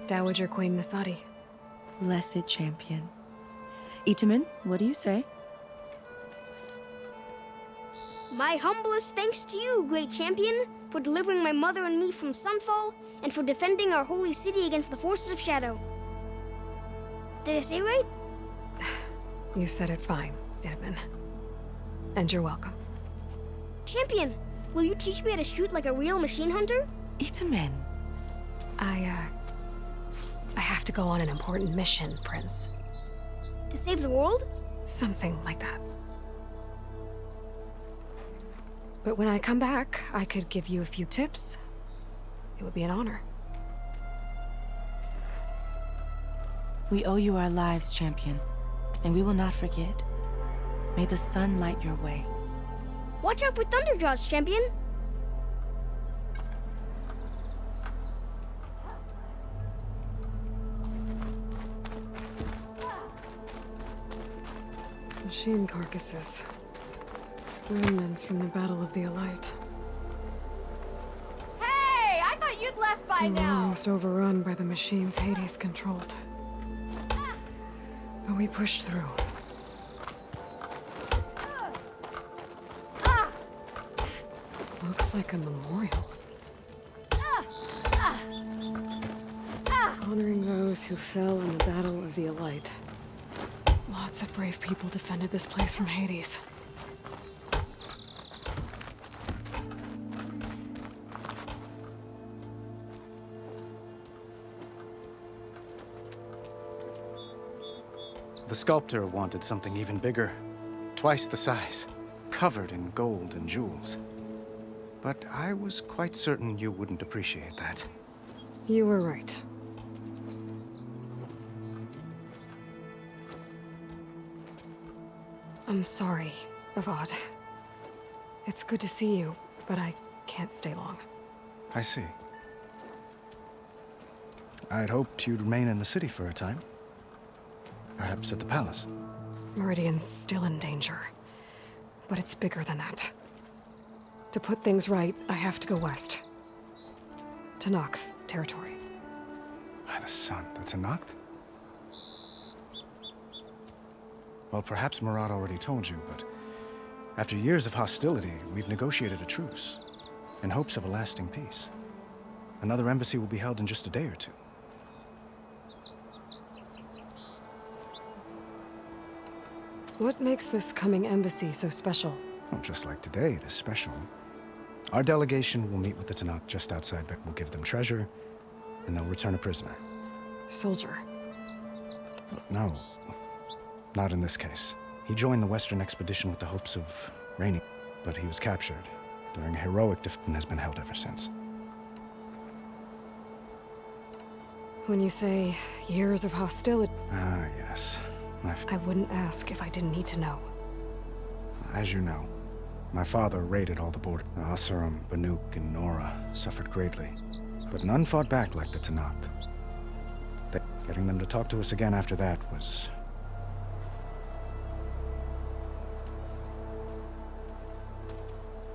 Dowager Queen Nasadi. Blessed champion. Itamen, what do you say? My humblest thanks to you, great champion, for delivering my mother and me from Sunfall, and for defending our holy city against the forces of Shadow. Did I say right? You said it fine, Itamen. And you're welcome. Champion, will you teach me how to shoot like a real machine hunter? Itamen. I have to go on an important mission, Prince. To save the world? Something like that. But when I come back, I could give you a few tips. It would be an honor. We owe you our lives, champion, and we will not forget. May the sun light your way. Watch out for Thunderjaws, champion! Machine carcasses. Remnants from the Battle of the Elite. Hey! I thought you'd left by We were now! almost overrun by the machines Hades controlled. But we pushed through. Looks like a memorial. Honoring those who fell in the Battle of the Elite. Lots of brave people defended this place from Hades. The sculptor wanted something even bigger, twice the size, covered in gold and jewels. But I was quite certain you wouldn't appreciate that. You were right. I'm sorry, Avad. It's good to see you, but I can't stay long. I see. I'd hoped you'd remain in the city for a time. Perhaps at the palace. Meridian's still in danger. But it's bigger than that. To put things right, I have to go west. To Noct territory. By the sun, that's a Noct? Well, perhaps Murad already told you, but after years of hostility, we've negotiated a truce, in hopes of a lasting peace. Another embassy will be held in just a day or two. What makes this coming embassy so special? Well, just like today, it is special. Our delegation will meet with the Tanakh just outside, but we'll give them treasure, and they'll return a prisoner. Soldier. No, not in this case. He joined the Western expedition with the hopes of reigning, but he was captured during a heroic defense and has been held ever since. When you say years of hostility, Ah, yes. I wouldn't ask if I didn't need to know. As you know, my father raided all the borders. Asurum, Banuk, and Nora suffered greatly, but none fought back like the Tanakh. Getting them to talk to us again after that was...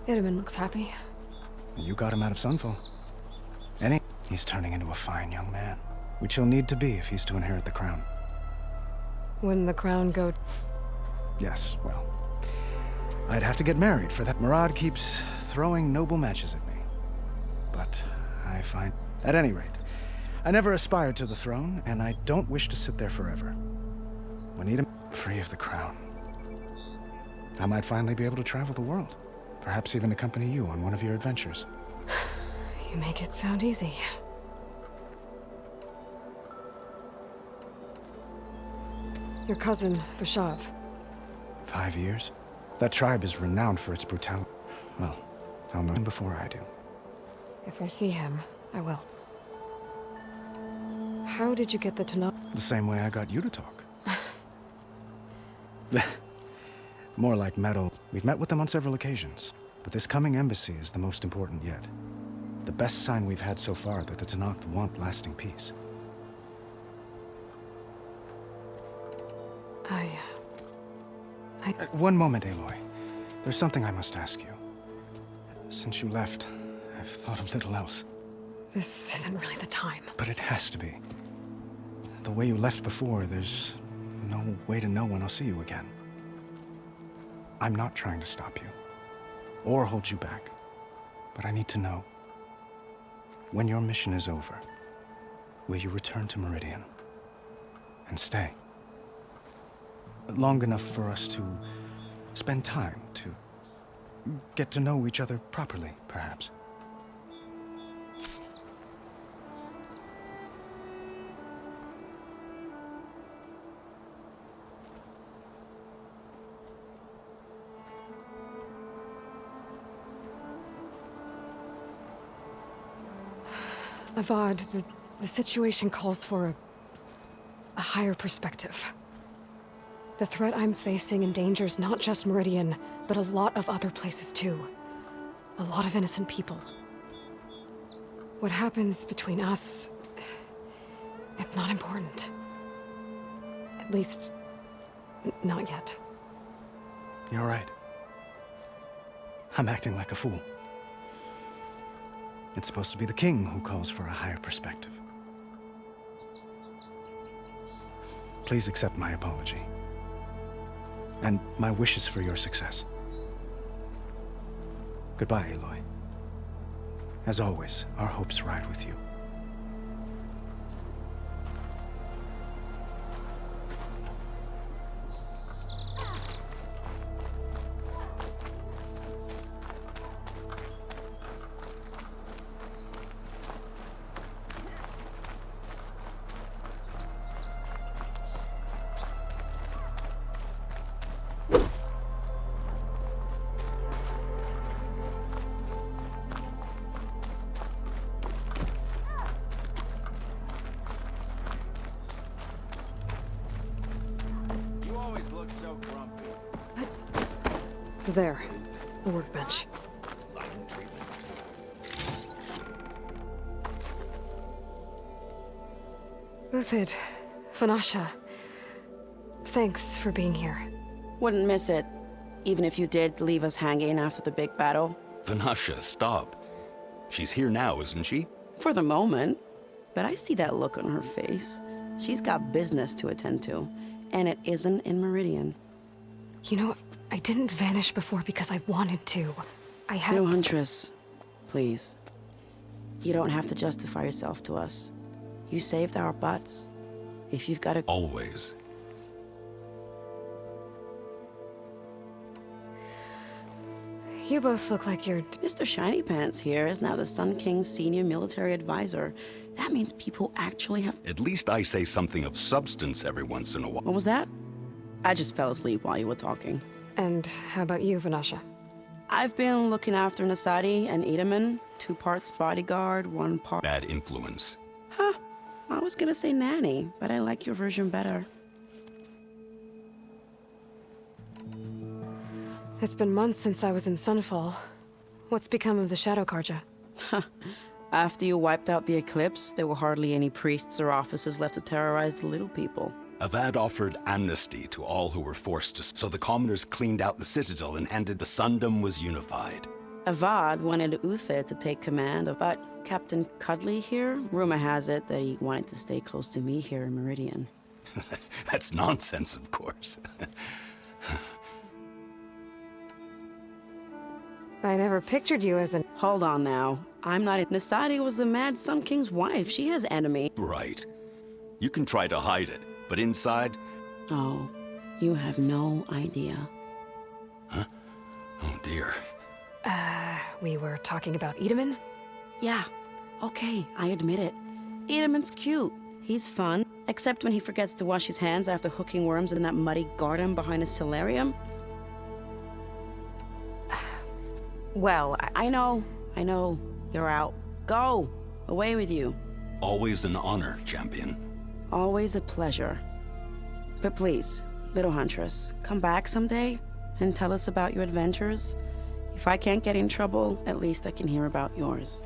Itamen looks happy. You got him out of Sunfall. He's turning into a fine young man, which he'll need to be if he's to inherit the crown. When the crown go... Yes, well, I'd have to get married for that. Murad keeps throwing noble matches at me. But I find... At any rate, I never aspired to the throne, and I don't wish to sit there forever. We need him free of the crown. I might finally be able to travel the world. Perhaps even accompany you on one of your adventures. You make it sound easy. Your cousin, Vashav. 5 years? That tribe is renowned for its brutality. Well, I'll know him before I do. If I see him, I will. How did you get the Tanakh? The same way I got you to talk. More like metal. We've met with them on several occasions, but this coming embassy is the most important yet. The best sign we've had so far that the Tanakh want lasting peace. One moment, Aloy. There's something I must ask you. Since you left, I've thought of little else. This isn't really the time. But it has to be. the way you left before, there's no way to know when I'll see you again. I'm not trying to stop you, or hold you back, but I need to know, when your mission is over, will you return to Meridian and stay? Long enough for us to spend time, to get to know each other properly, perhaps. Avad, the situation calls for a higher perspective. The threat I'm facing endangers not just Meridian, but a lot of other places too. A lot of innocent people. What happens between us, it's not important. At least, not yet. You're right. I'm acting like a fool. It's supposed to be the king who calls for a higher perspective. Please accept my apology. And my wishes for your success. Goodbye, Aloy. As always, our hopes ride with you. There, the workbench. Uthid, Vanasha, thanks for being here. Wouldn't miss it, even if you did leave us hanging after the big battle. Vanasha, stop. She's here now, isn't she? For the moment. But I see that look on her face. She's got business to attend to, and it isn't in Meridian. You know, I didn't vanish before because I wanted to. I had... Little Huntress, please. You don't have to justify yourself to us. You saved our butts. If you've got to... Always. You both look like you're... Mr. Shiny Pants here is now the Sun King's senior military advisor. That means people actually have... At least I say something of substance every once in a while. What was that? I just fell asleep while you were talking. And how about you, Vanasha? I've been looking after Nasadi and Edaman. 2 parts bodyguard, 1 part... Bad influence. Huh. I was gonna say nanny, but I like your version better. It's been months since I was in Sunfall. What's become of the Shadow Carja? After you wiped out the Eclipse, there were hardly any priests or officers left to terrorize the little people. Avad offered amnesty to all who were forced to, so the commoners cleaned out the citadel and ended the Sundom was unified. Avad wanted Uthid to take command of, but Captain Cuddly here, rumor has it that he wanted to stay close to me here in Meridian. That's nonsense, of course. I never pictured you as an... Hold on now. I'm not it. Nasadi was the Mad Sun King's wife. She has enemy. Right. You can try to hide it, but inside... Oh, you have no idea. Huh? Oh, dear. We were talking about Edaman? Yeah, okay, I admit it. Edaman's cute. He's fun, except when he forgets to wash his hands after hooking worms in that muddy garden behind a solarium. Well, I know. You're out. Go! Away with you. Always an honor, champion. Always a pleasure. But please, little Huntress, come back someday and tell us about your adventures. If I can't get in trouble, at least I can hear about yours.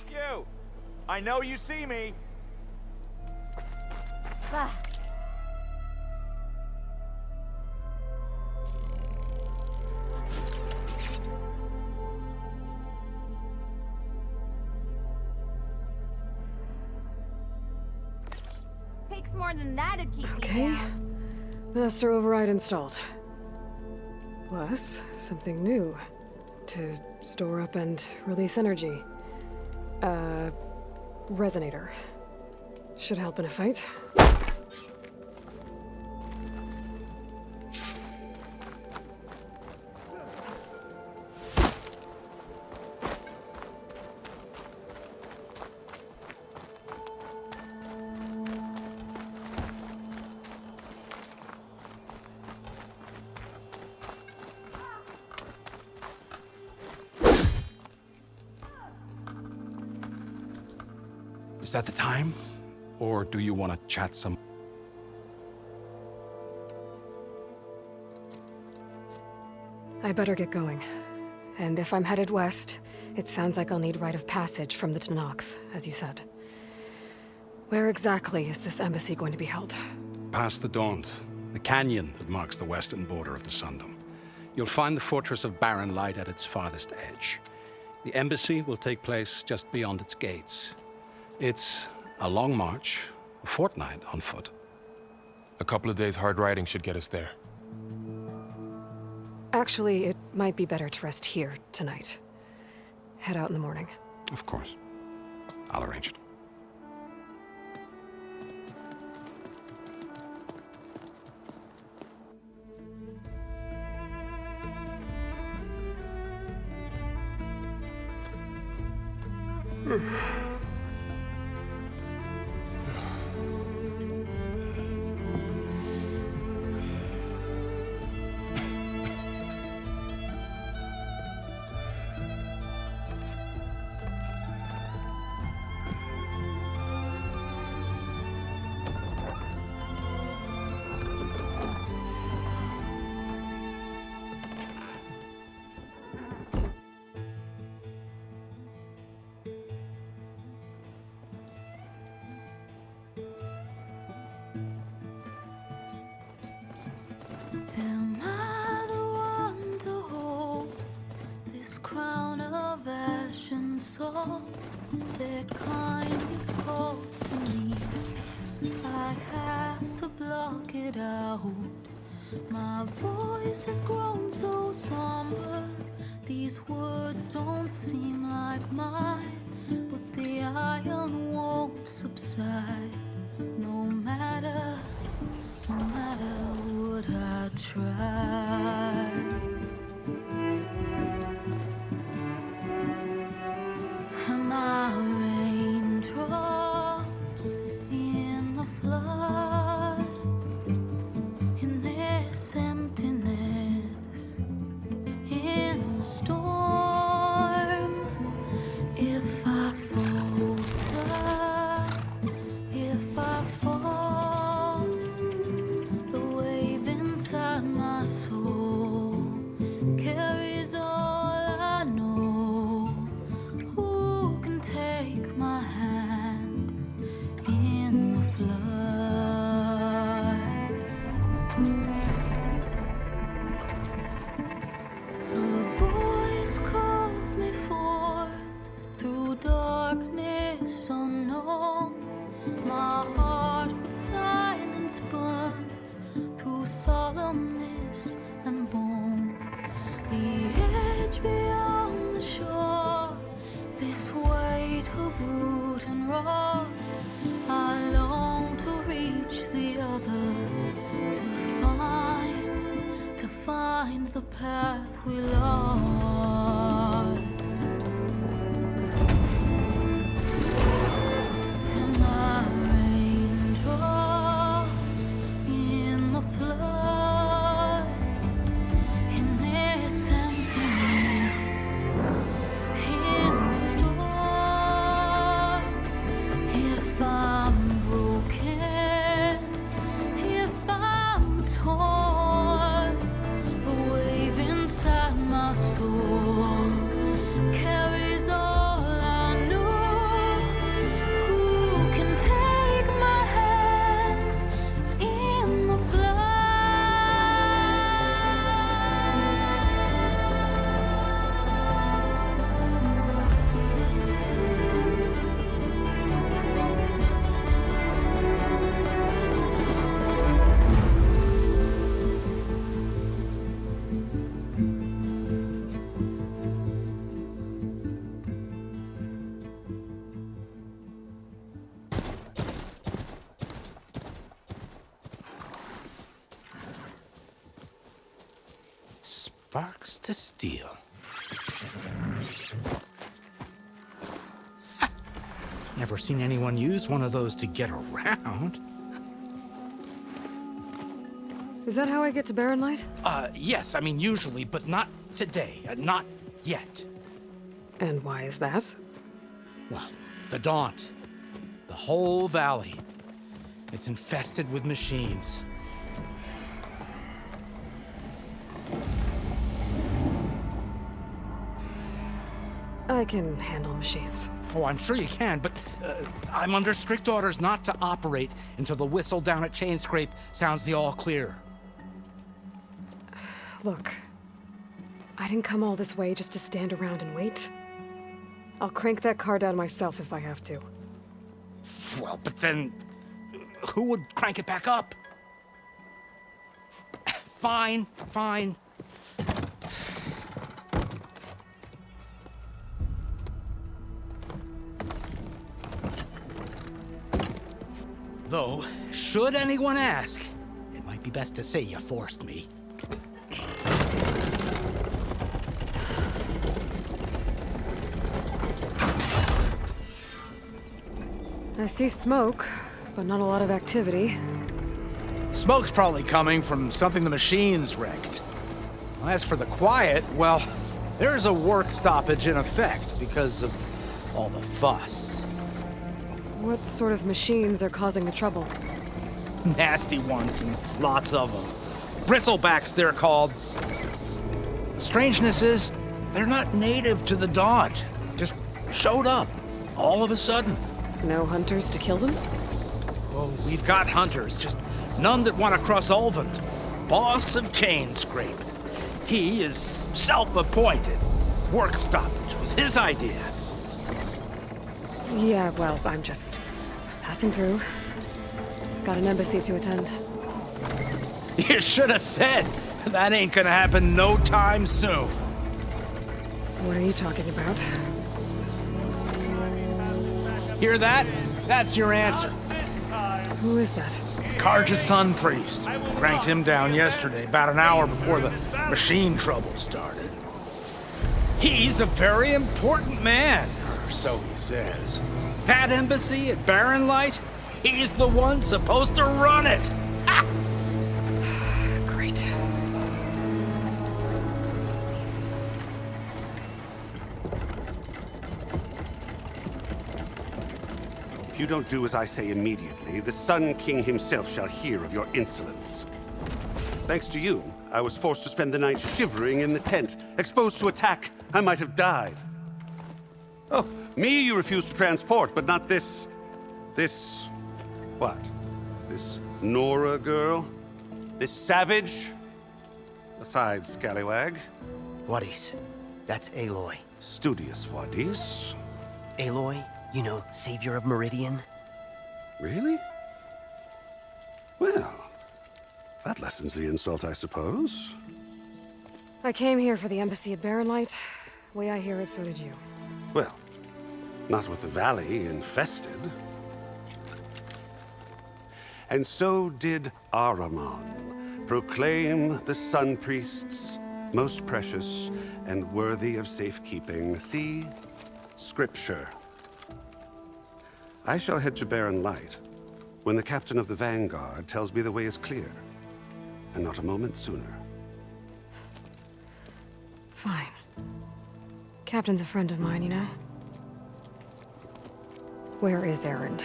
You! I know you see me! Ah, more than that'd keep me Okay. down. Master override installed. Plus, something new. To store up and release energy. Resonator. Should help in a fight. Is that the time? Or do you want to chat some? I better get going. And if I'm headed west, it sounds like I'll need rite of passage from the Tenakth, as you said. Where exactly is this embassy going to be held? Past the Daunt, the canyon that marks the western border of the Sundom. You'll find the fortress of Barren Light at its farthest edge. The embassy will take place just beyond its gates. It's a long march, a fortnight on foot. A couple of days hard riding should get us there. Actually, it might be better to rest here tonight. Head out in the morning. Of course. I'll arrange it. Am I the one to hold this crown of ash and salt that kindness calls to me? I have to block it out. My voice has grown so somber. These words don't seem like mine, but the iron won't subside. No matter what I try. Am I raindrops in the flood? In this emptiness, in the storm? If I falter, if I fall, the wave inside my soul carries all I know. Who can take my hand in the flood? A voice calls me forth through darkness unknown. My heart with silence burns through solemnness and bone. The edge beyond the shore, this weight of root and rock. I long to reach the other, to find the path we lost. Am I raindrops in the flood? In this emptiness, in the storm? If I'm broken, if I'm torn, a wave inside my soul Sparks to steel. Never seen anyone use one of those to get around. Is that how I get to Barren Light? Yes, I mean usually, but not today. Not yet. And why is that? Well, the Daunt. The whole valley. It's infested with machines. I can handle machines. Oh, I'm sure you can, but I'm under strict orders not to operate until the whistle down at Chainscrape sounds the all clear. Look, I didn't come all this way just to stand around and wait. I'll crank that car down myself if I have to. Well, but then who would crank it back up? Fine, fine. Though, should anyone ask, it might be best to say you forced me. I see smoke, but not a lot of activity. Smoke's probably coming from something the machines wrecked. As for the quiet, well, there's a work stoppage in effect because of all the fuss. What sort of machines are causing the trouble? Nasty ones, and lots of them. Bristlebacks, they're called. The strangeness is, they're not native to the Daunt. Just showed up, all of a sudden. No hunters to kill them? Oh, we've got hunters, just none that want to cross Ulvund. Boss of Chainscrape. He is self-appointed. Work stoppage was his idea. Yeah, well, I'm just passing through. Got an embassy to attend. You should have said. That ain't gonna happen no time soon. What are you talking about? Hear that? That's your answer. Who is that? Carja Sun Priest. Cranked him down yesterday, about an hour before the machine trouble started. He's a very important man, or so he says. That embassy at Barren Light, he's the one supposed to run it. Ha! Great. If you don't do as I say immediately, the Sun King himself shall hear of your insolence. Thanks to you, I was forced to spend the night shivering in the tent. Exposed to attack, I might have died. Oh, me you refuse to transport, but not this... what? This Nora girl? This savage? Besides, scallywag. Wadis. That's Aloy. Studious Wadis. Aloy, you know, savior of Meridian. Really? Well, that lessens the insult, I suppose. I came here for the embassy at Barren Light. Way I hear it, so did you. Well, not with the valley infested. And so did Ahriman proclaim the Sun Priests most precious and worthy of safekeeping. See? Scripture. I shall head to Barren Light when the captain of the Vanguard tells me the way is clear, and not a moment sooner. Fine. Captain's a friend of mine, you know? Where is Erend?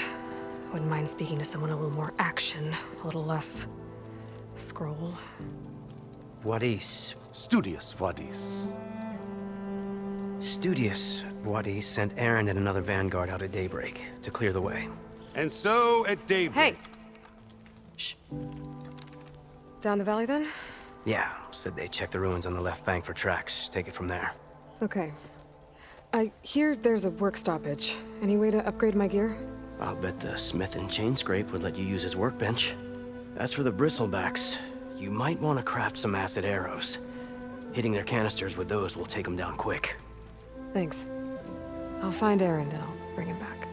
Wouldn't mind speaking to someone a little more action, a little less scroll. Wadis. Studious Wadis. Studious Wadis sent Erend and another Vanguard out at daybreak to clear the way. And so at daybreak... Hey! Shh. Down the valley, then? Yeah, said they checked the ruins on the left bank for tracks. Take it from there. Okay. I hear there's a work stoppage. Any way to upgrade my gear? I'll bet the smith in Chainscrape would let you use his workbench. As for the Bristlebacks, you might want to craft some acid arrows. Hitting their canisters with those will take them down quick. Thanks. I'll find Erend and I'll bring him back.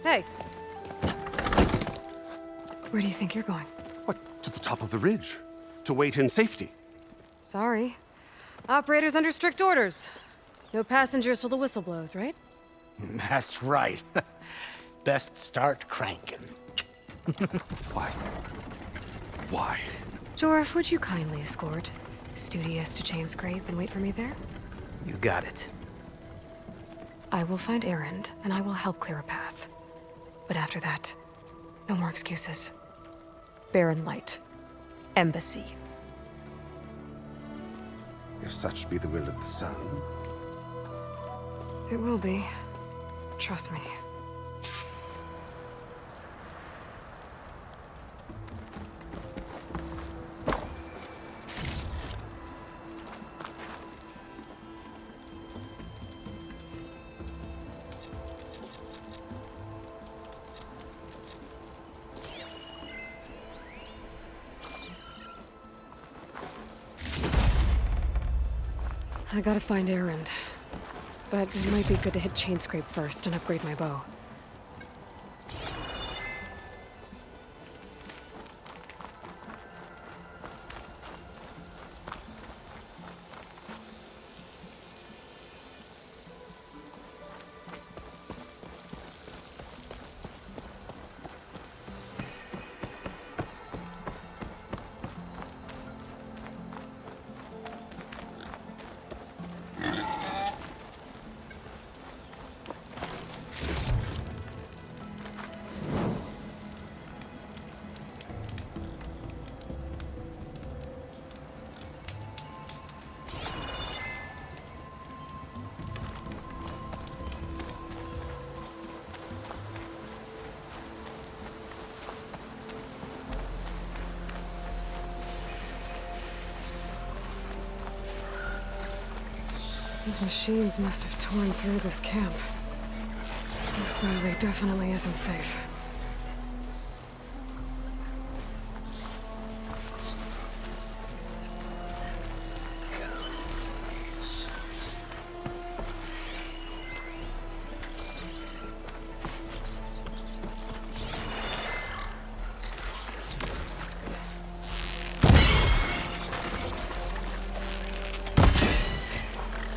Hey! Where do you think you're going? What, to the top of the ridge? To wait in safety. Sorry. Operator's under strict orders. No passengers till the whistle blows, right? That's right. Best start cranking. Why? Why? Jorf, would you kindly escort Studious to Chainscrape and wait for me there? You got it. I will find Erend, and I will help clear a path. But after that, no more excuses. Barren Light. Embassy. If such be the will of the sun. It will be. Trust me. I gotta find Erend. But it might be good to hit Chainscrape first and upgrade my bow. Those machines must have torn through this camp. This railway definitely isn't safe.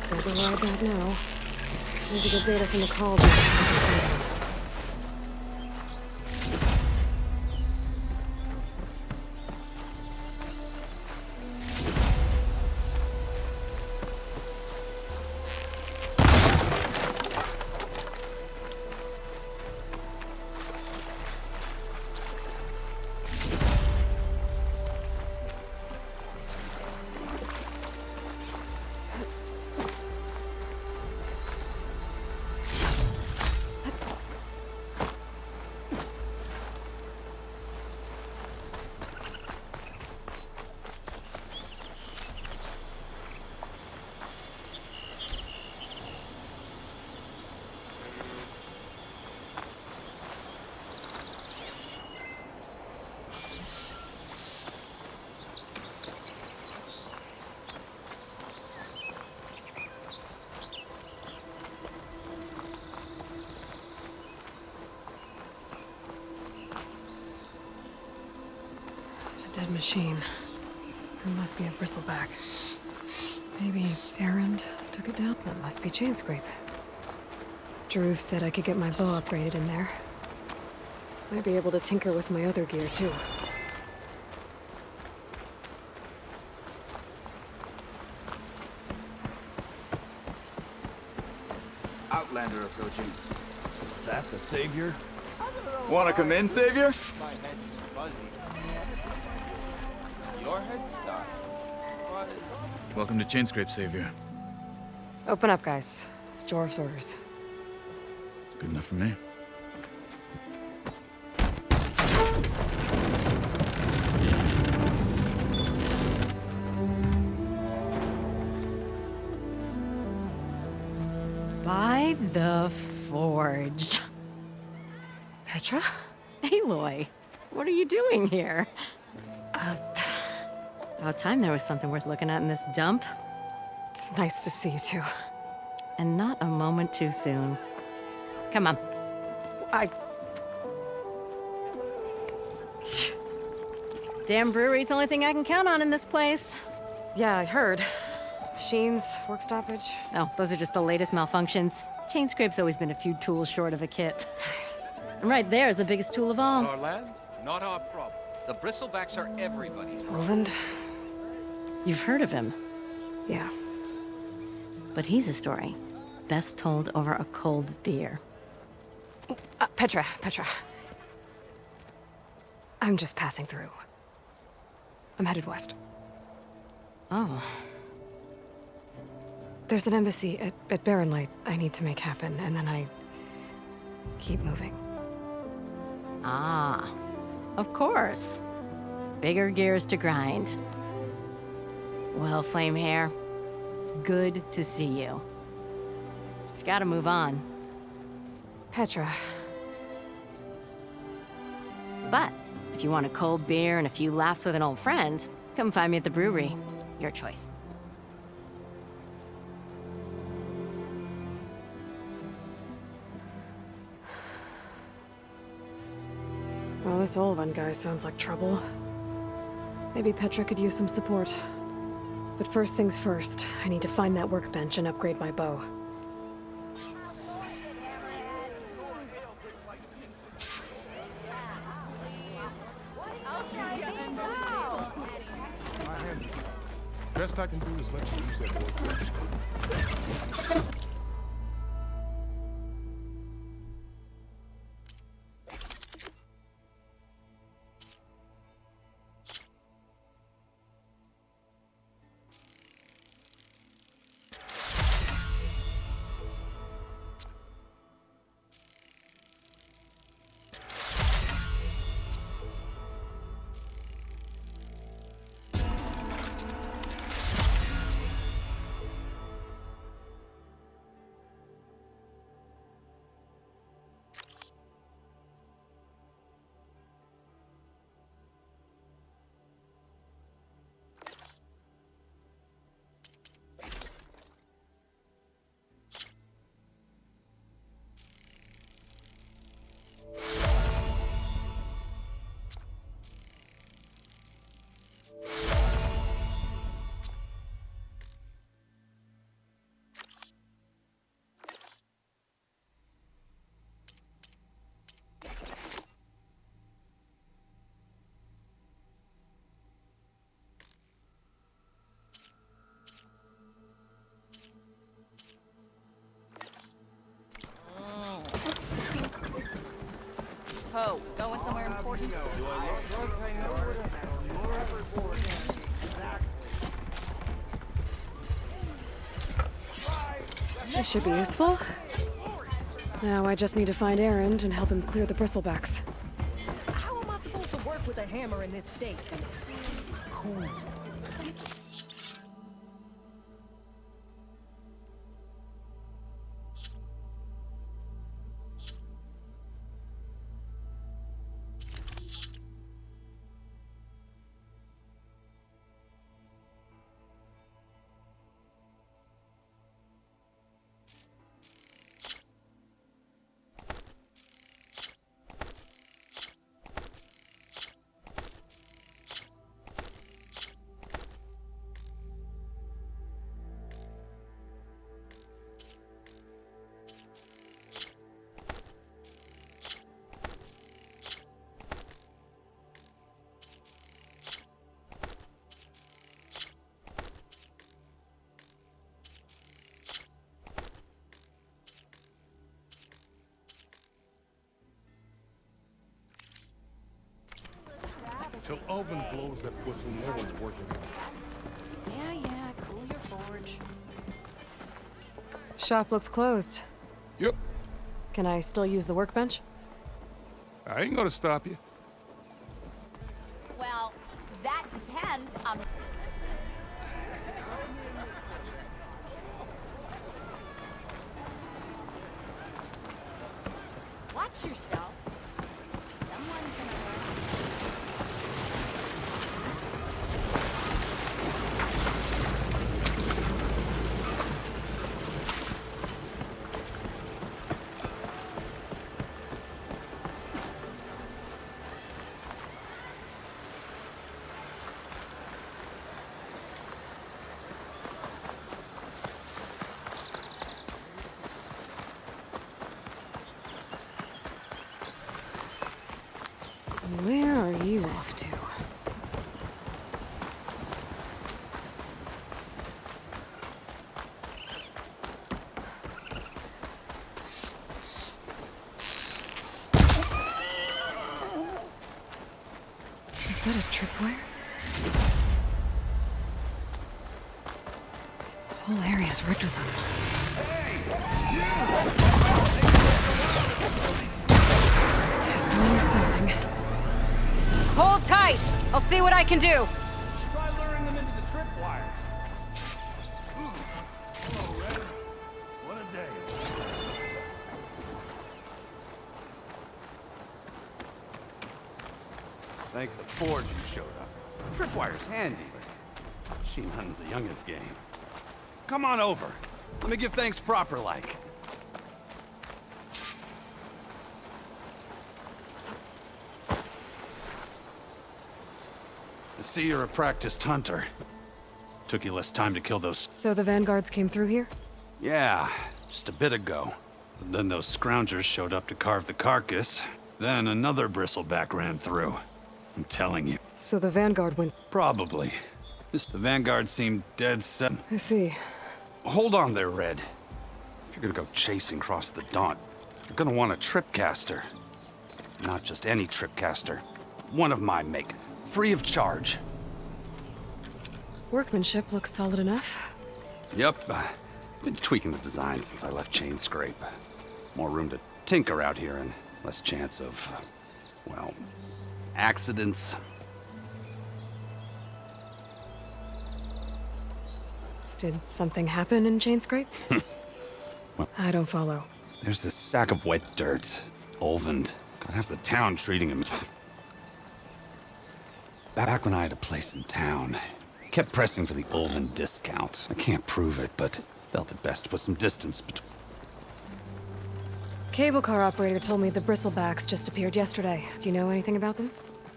Can't override that now. Need to get data from the cauldron. Dead machine. It must be a bristleback. Maybe Erend took it down? That must be Chainscrape. Jaruf said I could get my bow upgraded in there. Might be able to tinker with my other gear, too. Outlander approaching. Is that the Savior? Wanna come in, Savior? My head's fuzzy. Your head's dark. Welcome to Chainscrape, Savior. Open up, guys. Jorf's orders. Good enough for me. By the Forge. Petra? Aloy, what are you doing here? About time there was something worth looking at in this dump. It's nice to see you too. And not a moment too soon. Come on. Damn brewery's the only thing I can count on in this place. Yeah, I heard. Machines, work stoppage. Oh, those are just the latest malfunctions. Chainscrape's always been a few tools short of a kit. And right there is the biggest tool of all. Our land, not our problem. The Bristlebacks are everybody's problem. Roland? You've heard of him. Yeah. But he's a story best told over a cold beer. Petra. I'm just passing through. I'm headed west. Oh. There's an embassy at Barren Light I need to make happen, and then I keep moving. Ah, of course. Bigger gears to grind. Well, Flamehair, good to see you. You've got to move on. Petra. But if you want a cold beer and a few laughs with an old friend, come find me at the brewery. Your choice. Well, this Olvan guy sounds like trouble. Maybe Petra could use some support. But first things first, I need to find that workbench and upgrade my bow. Best I can do is let you use that workbench. Poe, going somewhere important? This should be useful. Now I just need to find Erend and help him clear the Bristlebacks. How am I supposed to work with a hammer in this state? Cool. Till Alvin blows that whistle, no one's working. Yeah, cool your forge. Shop looks closed. Yep. Can I still use the workbench? I ain't gonna stop you. Well, that depends on... Watch yourself. Someone's gonna... Where are you off to? Is that a tripwire? The whole area's rigged with them. That's always something. Hold tight! I'll see what I can do! Try luring them into the tripwire. Hello, Red. What a day. Thank the Forge you showed up. Tripwire's handy, but machine hunting's a youngin's game. Come on over. Let me give thanks proper like. I see you're a practiced hunter. Took you less time to kill those... So the vanguards came through here? Yeah, just a bit ago. But then those scroungers showed up to carve the carcass. Then another bristleback ran through. I'm telling you. So the vanguard went... Probably. The vanguard seemed dead set. I see. Hold on there, Red. If you're gonna go chasing across the Daunt, you're gonna want a tripcaster. Not just any tripcaster. One of my make. Free of charge. Workmanship looks solid enough. Yep. Been tweaking the design since I left Chainscrape. More room to tinker out here and less chance of, well, accidents. Did something happen in Chainscrape? Well, I don't follow. there's this sack of wet dirt. Olvend. Got half the town treating him. Back when I had a place in town, he kept pressing for the Olvend discount. I can't prove it, but felt it best to put some distance between. Cable car operator told me the bristlebacks just appeared yesterday. Do you know anything about them?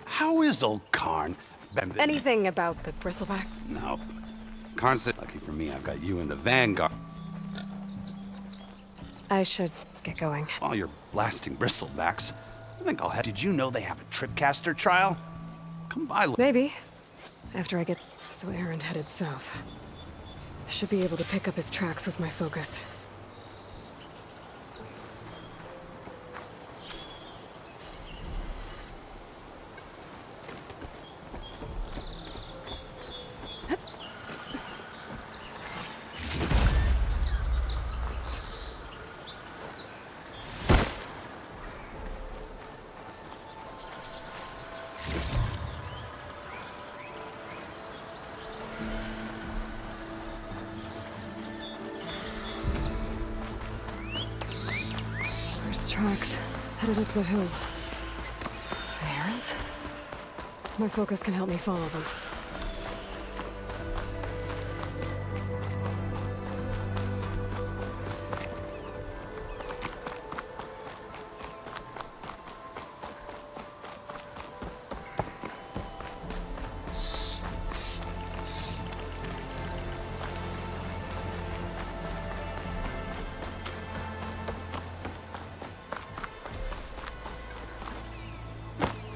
How is old Karn? Anything about the bristleback? No. Karn said, lucky for me, I've got you in the vanguard. I should get going. While you're blasting bristlebacks, I think I'll head. Did you know they have a tripcaster trial? Come by. Maybe. After I get... So Erend headed south. I should be able to pick up his tracks with my focus. There's tracks headed up the hill. The Erends? My focus can help me follow them.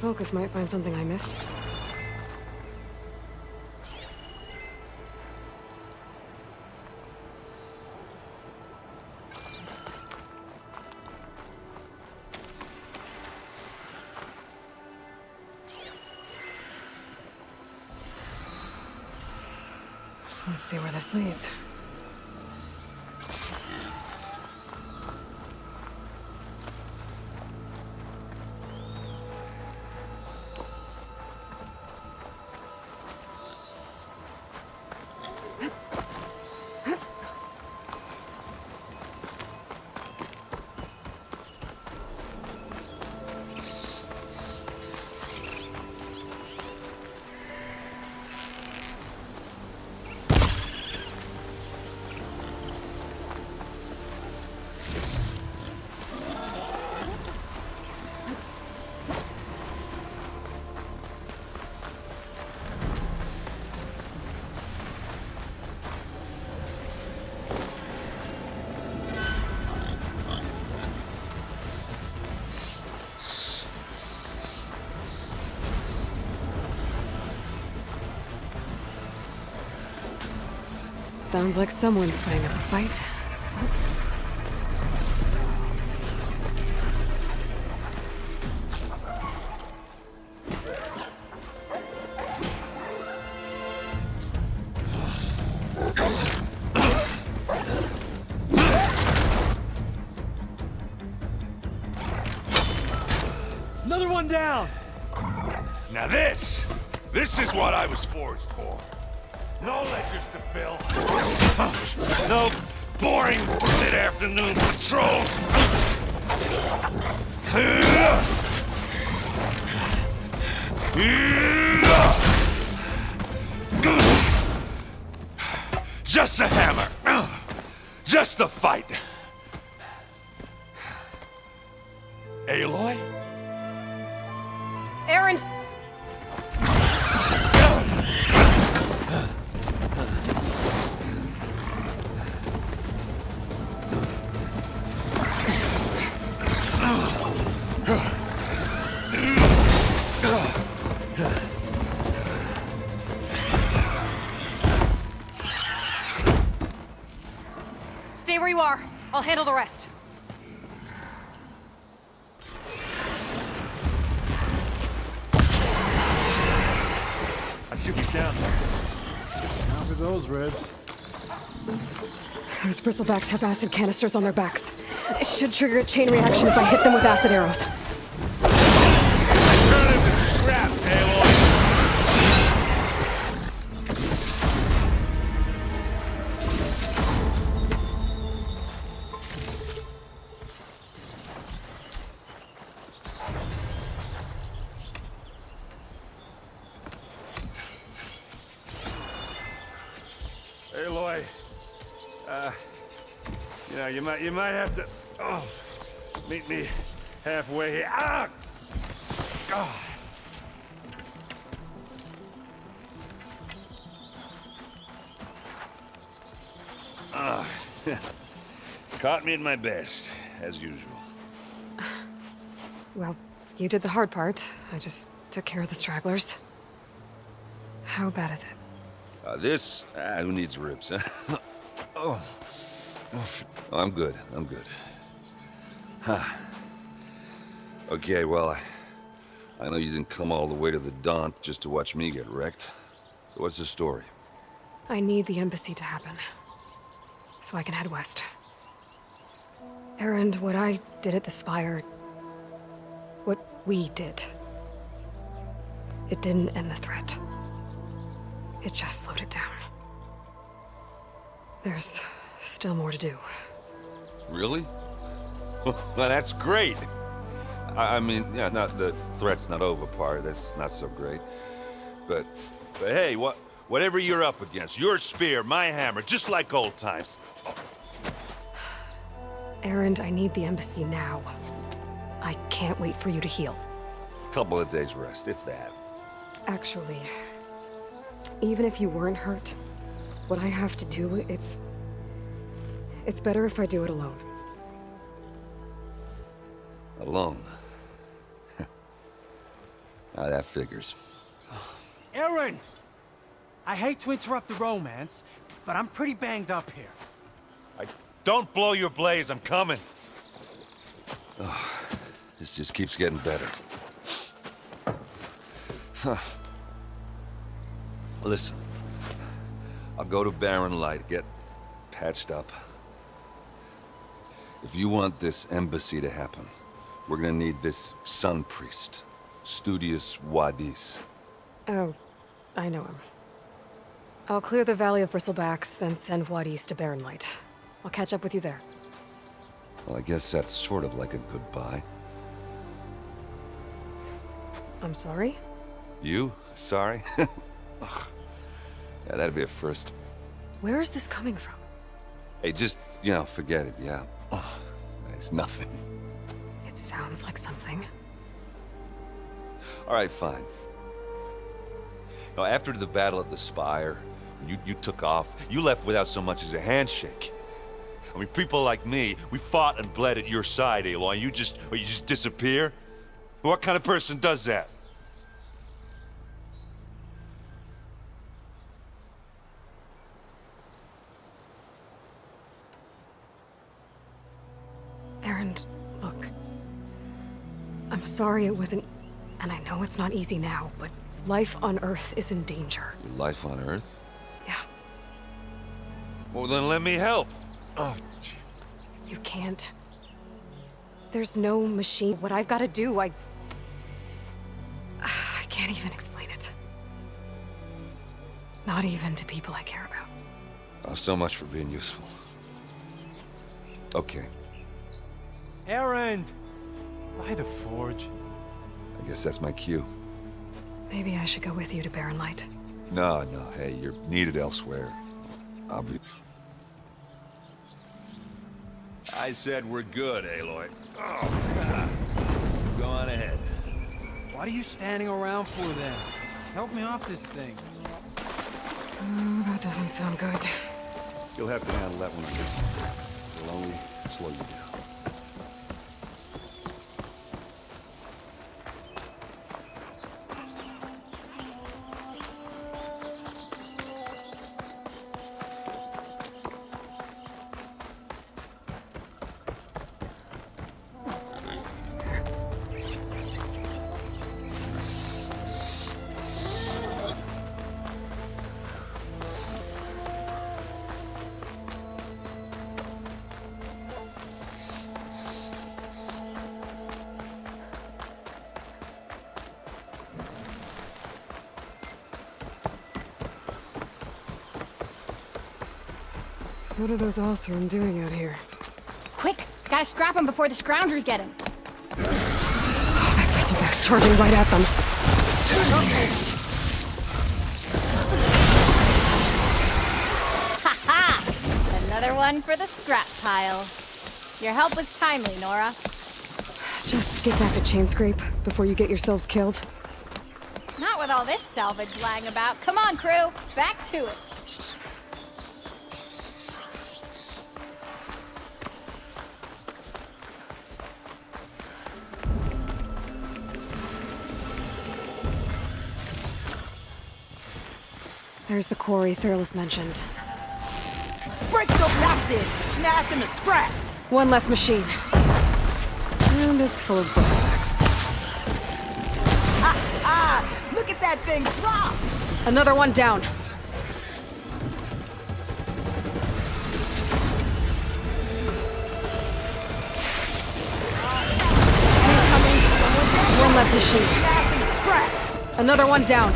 Focus might find something I missed. Let's see where this leads. Sounds like someone's putting up a fight. Another one down! Now this is what I was forged for. No ledgers to fill. No boring mid-afternoon patrols. Just a hammer. Just a fight. Aloy? Erend! Stay where you are. I'll handle the rest. I should be down there. Now for those ribs. Those bristlebacks have acid canisters on their backs. It should trigger a chain reaction if I hit them with acid arrows. Turn into scrap, Aloy. Aloy, you might have to meet me halfway here. Ah! God. Caught me at my best, as usual. Well, you did the hard part. I just took care of the stragglers. How bad is it? Who needs ribs, huh? Oh, I'm good. Huh. Okay, well, I know you didn't come all the way to the Daunt just to watch me get wrecked. So what's the story? I need the embassy to happen, so I can head west. Erend, what I did at the Spire, what we did, it didn't end the threat. It just slowed it down. There's still more to do. Really? Well, that's great. I mean, yeah, not the threat's not over part. That's not so great. But hey, whatever you're up against, your spear, my hammer, just like old times. Erend, I need the embassy now. I can't wait for you to heal. Couple of days rest, if that. Actually, even if you weren't hurt, what I have to do, it's better if I do it alone. Alone? Now that figures. Erend! I hate to interrupt the romance, but I'm pretty banged up here. Don't blow your blaze, I'm coming. Oh, this just keeps getting better. Huh. Listen, I'll go to Barren Light, get patched up. If you want this embassy to happen, we're gonna need this Sun Priest, Studius Wadis. Oh, I know him. I'll clear the Valley of Bristlebacks, then send Wadis to Barren Light. I'll catch up with you there. Well, I guess that's sort of like a goodbye. I'm sorry? You? Sorry? Ugh. Yeah, that'd be a first. Where is this coming from? Hey, just, forget it, yeah. Oh, it's nothing. It sounds like something. All right, fine. Now, after the battle at the Spire, you took off, you left without so much as a handshake. I mean, people like me, we fought and bled at your side, Aloy, you just disappear? What kind of person does that? I'm sorry it wasn't... And I know it's not easy now, but life on Earth is in danger. Your life on Earth? Yeah. Well, then let me help. Oh, You can't. There's no machine. What I've got to do, I can't even explain it. Not even to people I care about. oh, so much for being useful. Okay, Erend! By the forge. I guess that's my cue. Maybe I should go with you to Barren Light. No, hey, you're needed elsewhere. I said we're good, Aloy. Oh, God. Go on ahead. What are you standing around for then? Help me off this thing. Oh, that doesn't sound good. You'll have to handle that one yourself. It'll only slow you down. What are those Oseram doing out here? Quick! Gotta scrap him before the Scroungers get him. Oh, that bristleback's charging right at them. Ha-ha! Another one for the scrap pile. Your help was timely, Nora. Just get back to Chainscrape before you get yourselves killed. Not with all this salvage lying about. Come on, crew. Back to it. There's the quarry Thurles mentioned. Break the blocks in! Smash him to scrap! One less machine. And it's full of bristlebacks. Look at that thing drop! Another one down. Incoming. One less machine. Another one down.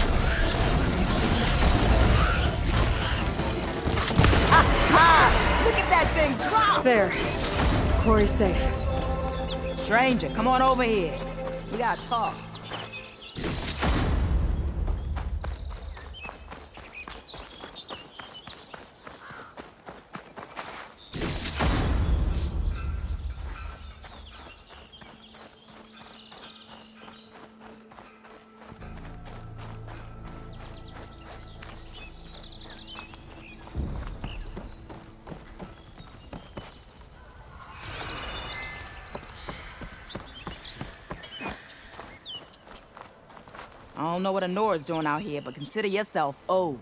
Look at that thing drop! There. Quarry's safe. Stranger, come on over here. We gotta talk. I don't know what Anora's doing out here, but consider yourself owed.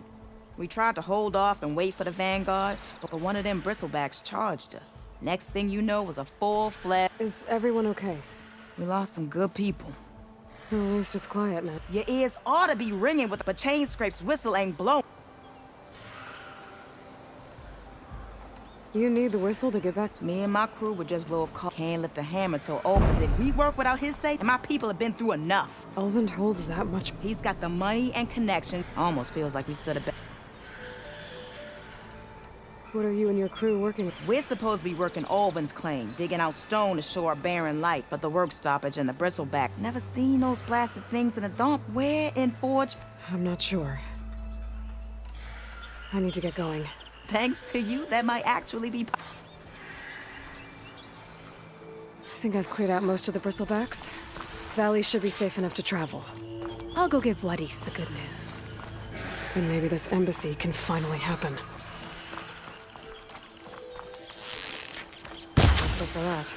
We tried to hold off and wait for the Vanguard, but one of them bristlebacks charged us. Next thing you know was a full-fledged... Is everyone okay? We lost some good people. Well, at least it's quiet now. Your ears ought to be ringing with but Chainscrape's whistle ain't blown. You need the whistle to get back? Me and my crew were just little can't lift a hammer till Ulvund said we work without his say, and my people have been through enough. Ulvund holds that much. He's got the money and connection. Almost feels like we stood a bet. What are you and your crew working? We're supposed to be working Ulvund's claim, digging out stone to shore Barren Light, but the work stoppage and the bristleback. Never seen those blasted things in a dump. Where in Forge? I'm not sure. I need to get going. Thanks to you, that might actually be... I think I've cleared out most of the bristlebacks. Valley should be safe enough to travel. I'll go give Wadis the good news. And maybe this embassy can finally happen. That's it for that.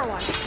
another one.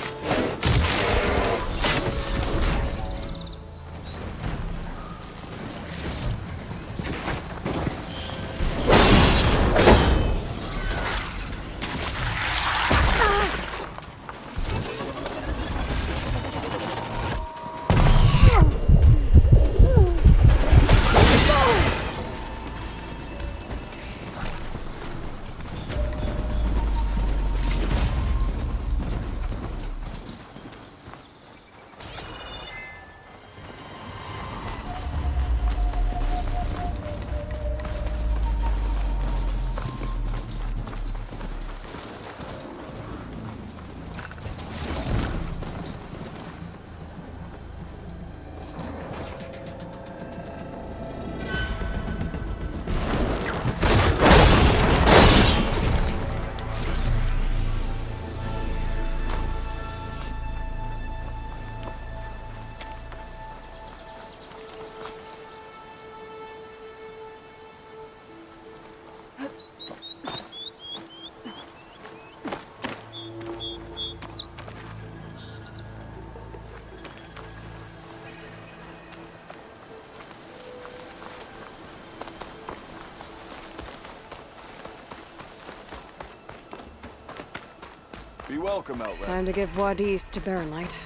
Be welcome, Outlander. Time to give Wadis to Baronlight.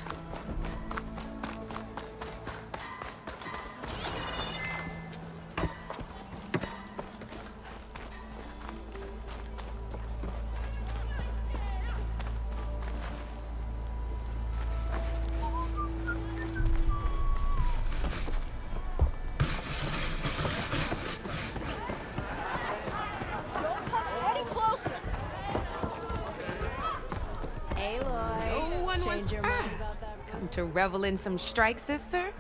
To revel in some strike, sister?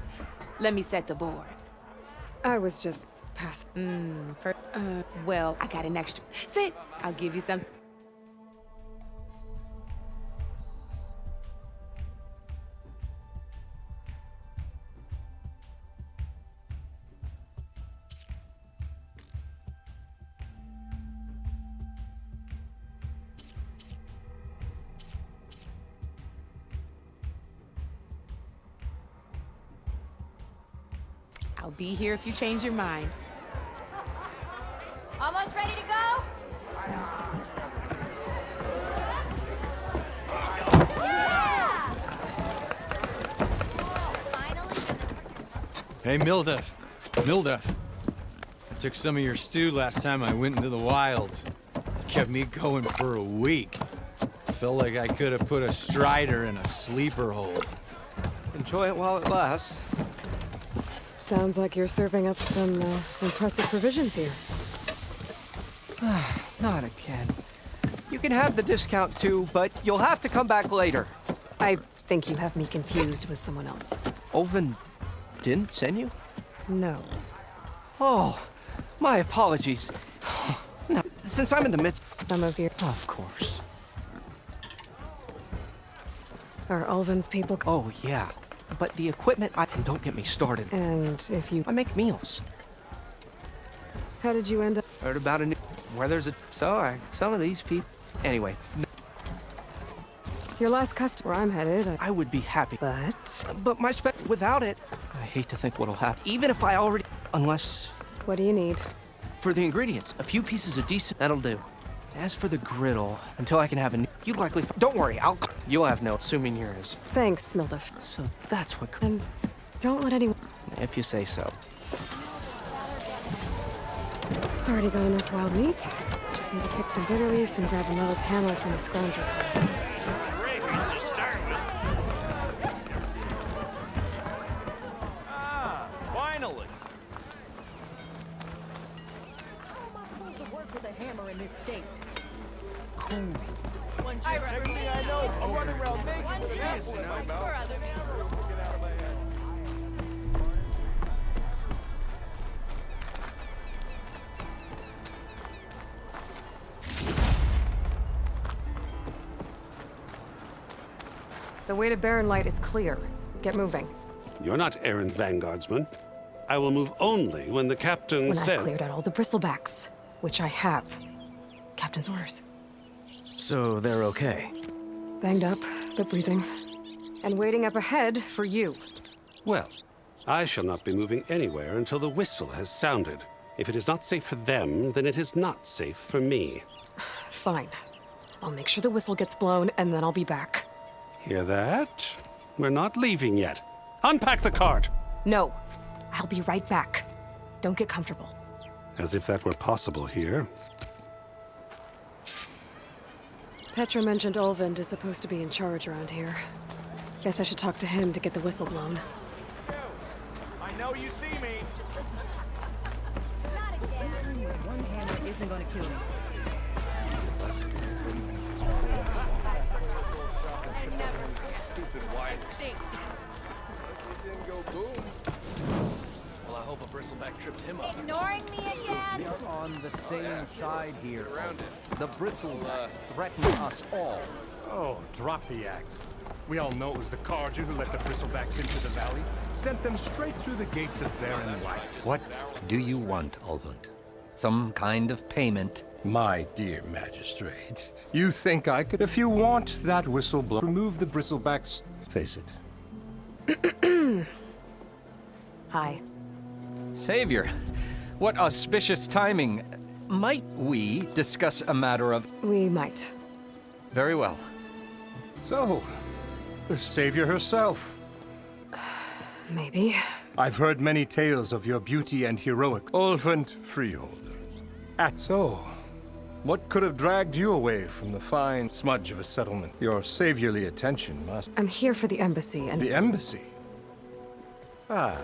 Let me set the board. I was just past. Well, I got an extra. Sit. I'll give you some. I'll be here if you change your mind. Almost ready to go? Hey, Mildef. Mildef. I took some of your stew last time I went into the wilds. It kept me going for a week. Felt like I could have put a strider in a sleeper hold. Enjoy it while it lasts. Sounds like you're serving up some impressive provisions here. Not again. You can have the discount too, but you'll have to come back later. I think you have me confused with someone else. Olvin didn't send you? No. Oh, my apologies. No, since I'm in the midst... Some of your... Of course. Are Ulvin's people... Oh, yeah. But the equipment, don't get me started. And if you... I make meals. How did you end up... Heard about a new... Where there's a... So, some of these people... Anyway. Your last customer, I'm headed. I would be happy. But my spec... Without it, I hate to think what'll happen. Even if I already... Unless... What do you need? For the ingredients, a few pieces of decent... That'll do. As for the griddle, until I can have a new... You'd likely... Don't worry, You'll have no... Assuming you're as... Thanks, Mildef. So that's what... And don't let anyone... If you say so. Already got enough wild meat. Just need to pick some bitter leaf and grab another panel from the scrounger. Finally! I know. I'm running around The way to Baronlight is clear. Get moving. You're not errand vanguardsman. I will move only when the captain When says... I've cleared out all the bristlebacks, which I have. Captain's orders. So they're okay? Banged up, but breathing. And waiting up ahead for you. Well, I shall not be moving anywhere until the whistle has sounded. If it is not safe for them, then it is not safe for me. Fine. I'll make sure the whistle gets blown, and then I'll be back. Hear that? We're not leaving yet. Unpack the cart! No. I'll be right back. Don't get comfortable. As if that were possible here. Petra mentioned Ulvund is supposed to be in charge around here. Guess I should talk to him to get the whistle blown. I know you see me. One hammer isn't gonna kill you. Stupid wires. Well, I hope a bristleback tripped him up. Ignoring me again? We're on the same side here. The bristlebacks threaten us all. Oh, drop the act. We all know it was the Carja who let the bristlebacks into the valley. Sent them straight through the gates of Baron Light. What do you want, Ulvund? Some kind of payment? My dear magistrate, you think I could? If you want that whistle blown, remove the bristlebacks. Face it. Hi. Savior, what auspicious timing. Might we discuss a matter of... We might. Very well. So, the Savior herself. Maybe. I've heard many tales of your beauty and heroic Ulvund Freeholder. So, what could have dragged you away from the fine smudge of a settlement? Your saviorly attention must... I'm here for the embassy and... The embassy? Ah.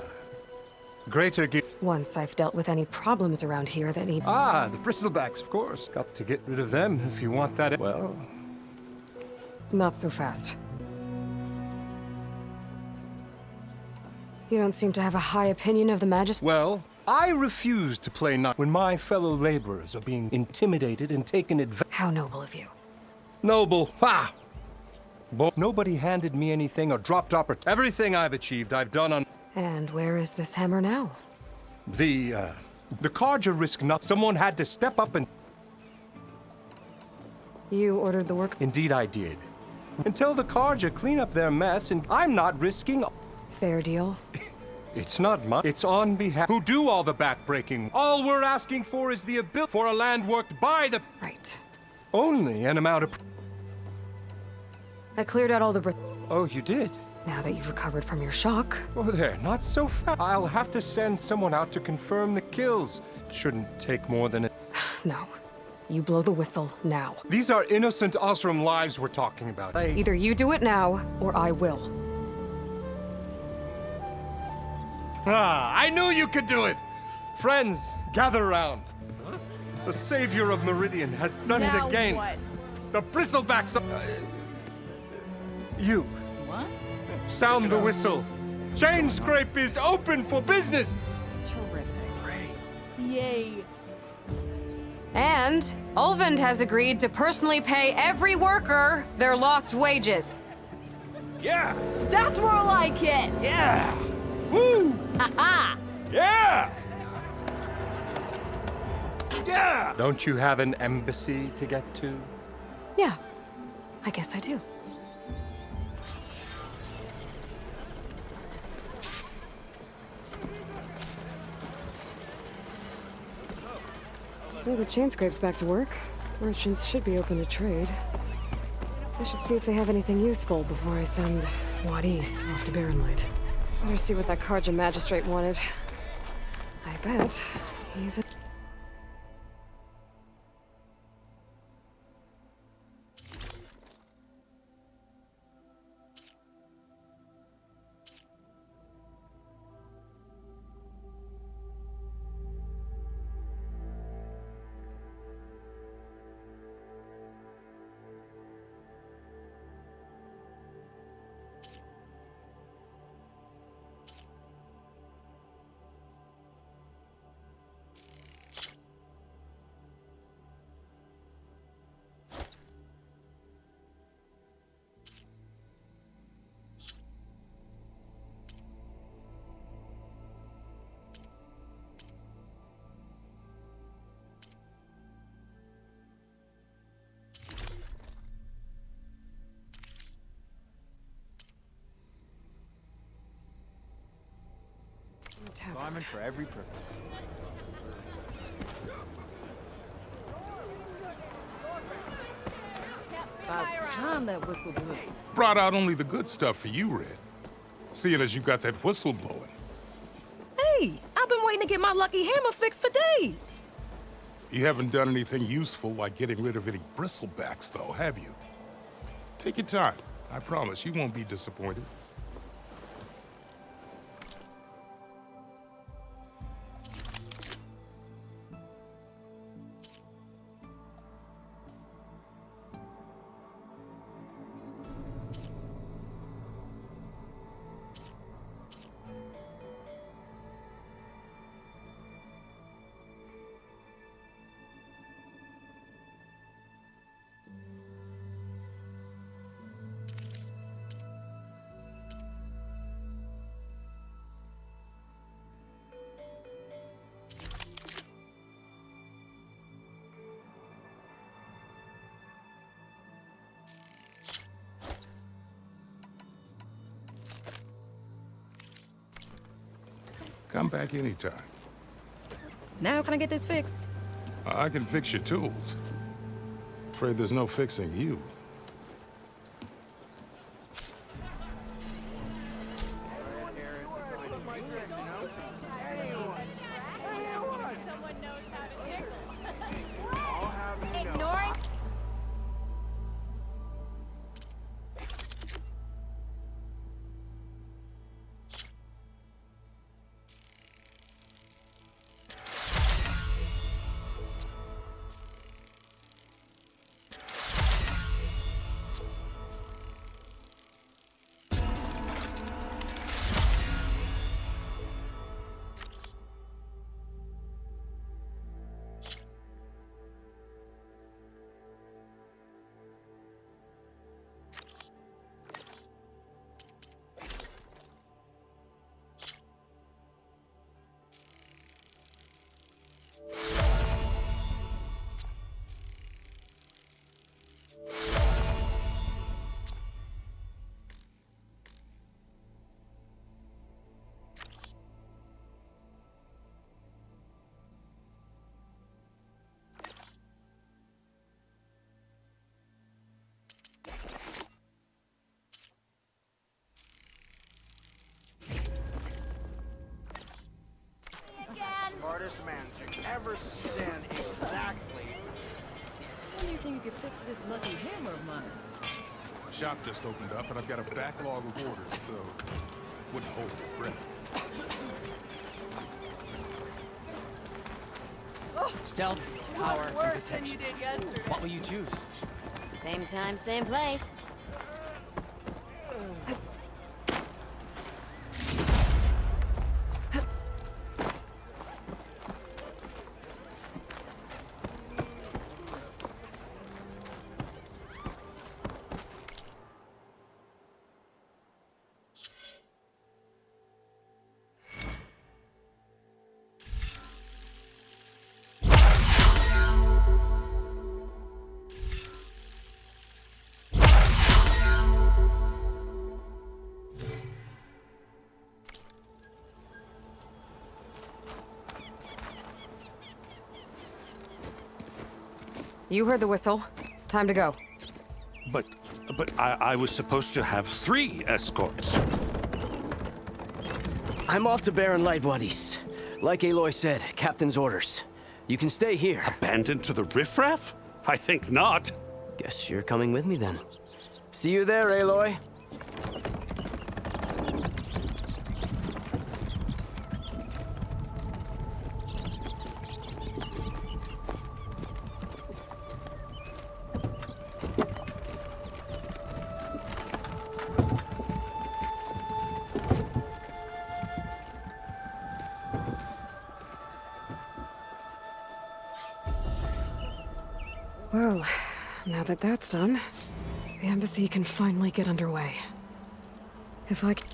Greater Once I've dealt with any problems around here that need... Ah, the bristlebacks, of course. Got to get rid of them if you want that... Well... Not so fast. You don't seem to have a high opinion of the Magus... Well, I refuse to play when my fellow laborers are being intimidated and taken advantage... How noble of you. Noble? Ha! Nobody handed me anything or dropped everything I've achieved, I've done on... And where is this hammer now? The Carja risk not... Someone had to step up and... You ordered the work? Indeed I did. Until the Carja clean up their mess, and I'm not risking... Fair deal. It's not much. It's on behalf... Who do all the backbreaking. All we're asking for is the ability for a land worked by the... Right. Only an amount of... I cleared out all the... Oh, you did? Now that you've recovered from your shock... Oh, there, not so fast. I'll have to send someone out to confirm the kills. Shouldn't take more than a... No. You blow the whistle now. These are innocent Osram lives we're talking about. Either you do it now, or I will. Ah, I knew you could do it! Friends, gather around. The savior of Meridian has done it again. What? The bristlebacks... You. What? Sound the whistle. Chainscrape is open for business! Terrific. Great. Yay. And Ulvund has agreed to personally pay every worker their lost wages. Yeah! That's more like it! Yeah! Woo! Ha-ha! Yeah! Yeah! Don't you have an embassy to get to? Yeah, I guess I do. Well, the Chainscrape's back to work. Merchants should be open to trade. I should see if they have anything useful before I send Wadis off to Baronlight. Better see what that Carja magistrate wanted. I bet he's a... tavern. Garment for every purpose. About time that whistle blew. Brought out only the good stuff for you, Red. Seeing as you got that whistle blowing. Hey, I've been waiting to get my lucky hammer fixed for days. You haven't done anything useful like getting rid of any bristlebacks, though, have you? Take your time. I promise you won't be disappointed. Come back anytime. Now can I get this fixed? I can fix your tools. Afraid there's no fixing you. Ignoring. Smartest man to ever stand exactly. When do you think you could fix this lucky hammer of mine? My shop just opened up, and I've got a backlog of orders, so wouldn't hold your breath. Stealth, power, and Worse than protection. you did yesterday. What will you choose? Same time, same place. You heard the whistle. Time to go. But I was supposed to have 3 escorts. I'm off to Baron Lightwaddy's. Like Aloy said, Captain's orders. You can stay here. Abandoned to the riffraff? I think not. Guess you're coming with me then. See you there, Aloy. Well, now that that's done, the embassy can finally get underway. If I c-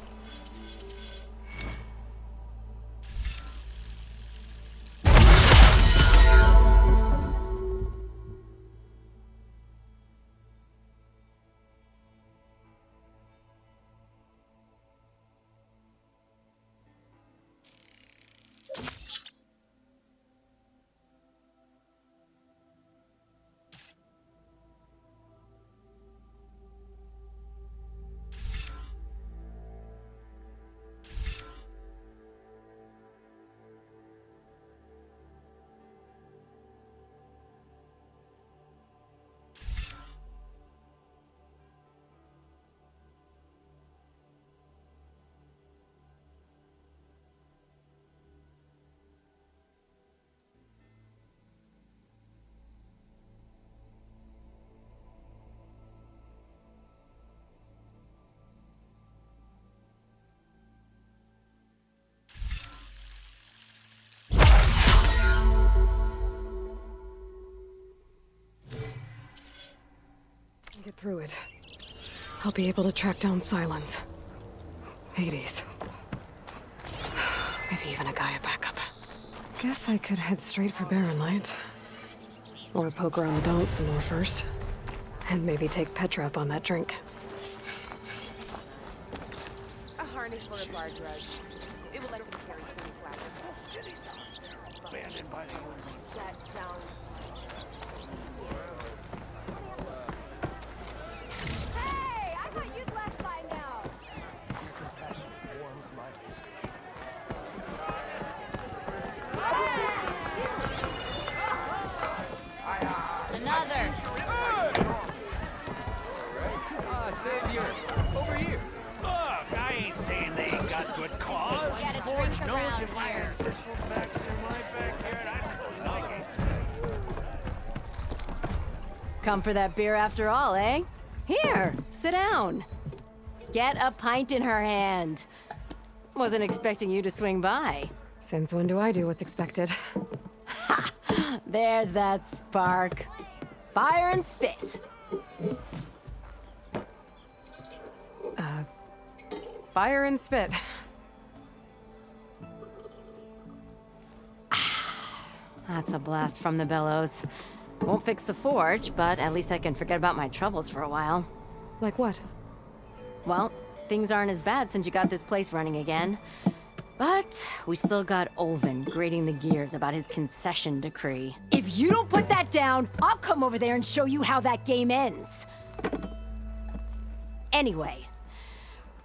through it, I'll be able to track down Silence, Hades, maybe even a Gaia backup. Guess I could head straight for Barren Light. Or poke around the Daunt some more first. And maybe take Petra up on that drink. A harness for a bar drug. It will let her carry 20 flags. Abandoned by the owner. That sounds... Hey! I thought you'd left by now! Another! Savior, over here. Look, I ain't saying they ain't got good claws. We got a drink around here. Come for that beer after all, eh? Here, sit down. Get a pint in her hand. Wasn't expecting you to swing by. Since when do I do what's expected? Ha! There's that spark. Fire and spit. Fire and spit. That's a blast from the bellows. Won't fix the forge, but at least I can forget about my troubles for a while. Like what? Well, things aren't as bad since you got this place running again. But we still got Olvin grating the gears about his concession decree. If you don't put that down, I'll come over there and show you how that game ends. Anyway,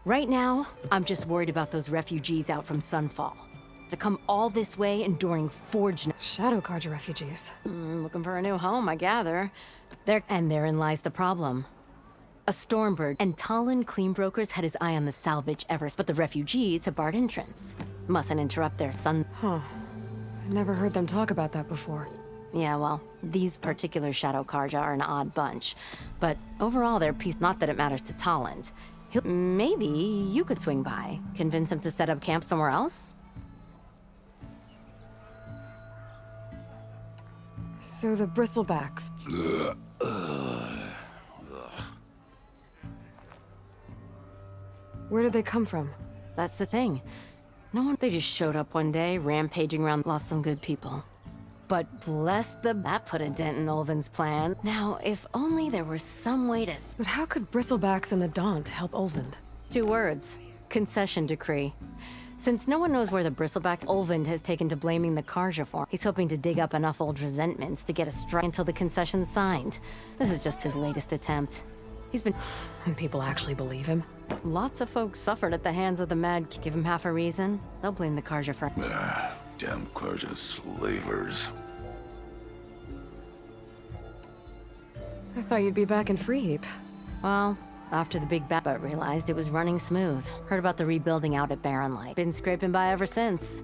right now, I'm just worried about those refugees out from Sunfall. To come all this way enduring Forge... Shadow Carja refugees. Looking for a new home, I gather. And therein lies the problem. A Stormbird and Talon Cleanbrokers had his eye on the salvage but the refugees have barred entrance. Mustn't interrupt their sun... Huh. I never heard them talk about that before. Yeah, well, these particular Shadow Carja are an odd bunch. But overall, they're peace... Not that it matters to Talon. Maybe you could swing by. Convince him to set up camp somewhere else? So the Bristlebacks... Where did they come from? That's the thing. No one... They just showed up one day, rampaging around, lost some good people. But bless that put a dent in Olvin's plan. Now, if only there was some way to... But how could Bristlebacks and the Daunt help Olvind? 2 words. Concession decree. Since no one knows where the Bristlebacks, Olvind has taken to blaming the Carja for. He's hoping to dig up enough old resentments to get a strike until the concession's signed. This is just his latest attempt. He's been... And people actually believe him? Lots of folks suffered at the hands of the Mad. Give him half a reason, they'll blame the Carja for... Damn Carja slavers. I thought you'd be back in Freeheap. Well, after the big but realized it was running smooth. Heard about the rebuilding out at Barren Light. Been scraping by ever since.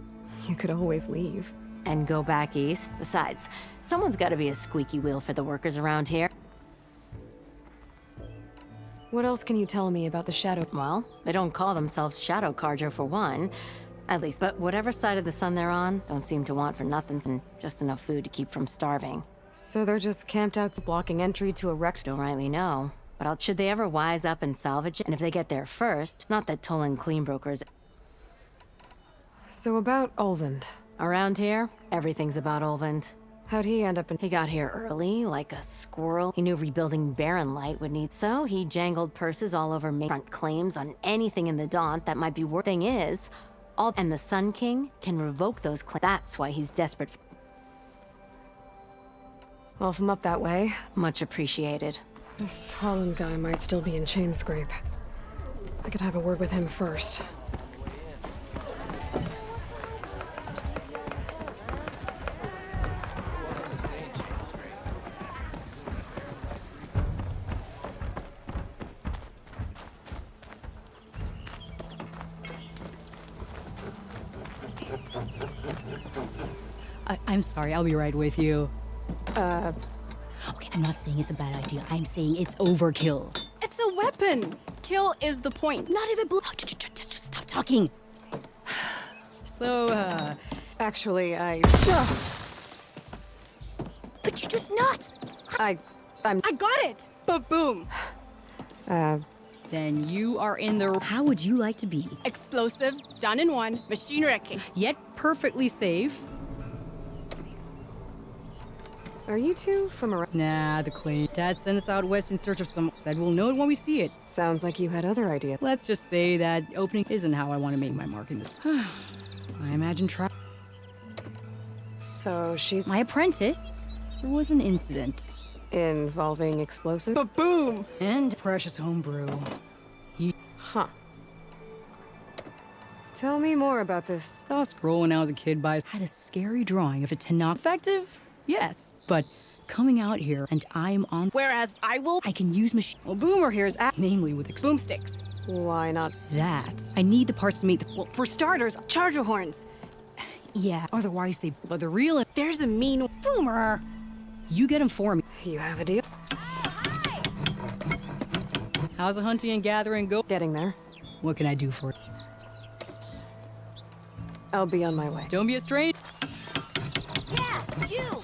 You could always leave. And go back east. Besides, someone's gotta be a squeaky wheel for the workers around here. What else can you tell me about the Shadow... Well, they don't call themselves Shadow Carja for one. At least, but whatever side of the sun they're on, don't seem to want for nothing and just enough food to keep from starving. So they're just camped out blocking entry to a wreck... Don't rightly know. But should they ever wise up and salvage it? And if they get there first, not that Talon Cleanbrokers... So about Olvind. Around here, everything's about Olvind. How'd he end up in... He got here early, like a squirrel. He knew rebuilding Barren Light would need... So he jangled purses all over front claims on anything in the Daunt that might be worth... Thing is, and the Sun King can revoke those claims. That's why he's desperate for... Well, if I'm up that way... Much appreciated. This Talon guy might still be in Chainscrape. I could have a word with him first. I'm sorry, I'll be right with you. Okay, I'm not saying it's a bad idea. I'm saying it's overkill. It's a weapon! Kill is the point. Not even just stop talking. So, Actually, I... But you're just nuts! I got it! Ba-boom! Then you are in the... How would you like to be? Explosive, done in one, machine wrecking. Yet perfectly safe. Are you two from around? Nah, the clean. Dad sent us out west in search of some... Said we'll know it when we see it. Sounds like you had other ideas. Let's just say that opening isn't how I want to make my mark in this. I imagine So she's... My apprentice? There was an incident. Involving explosive? Ba-boom! And precious homebrew. Huh. Tell me more about this. Saw a scroll when I was a kid had a scary drawing of it to not effective. Yes, but coming out here and I'm on... Whereas I can use machine... Well, Boomer here is namely with... Boomsticks. Why not? That. I need the parts to make the... Well, for starters, charger horns. Yeah, otherwise they... But the real... There's a mean... Boomer! You get him for me. You have a deal? How's the hunting and gathering go? Getting there. What can I do for it? I'll be on my way. Don't be a stranger. Yeah, you!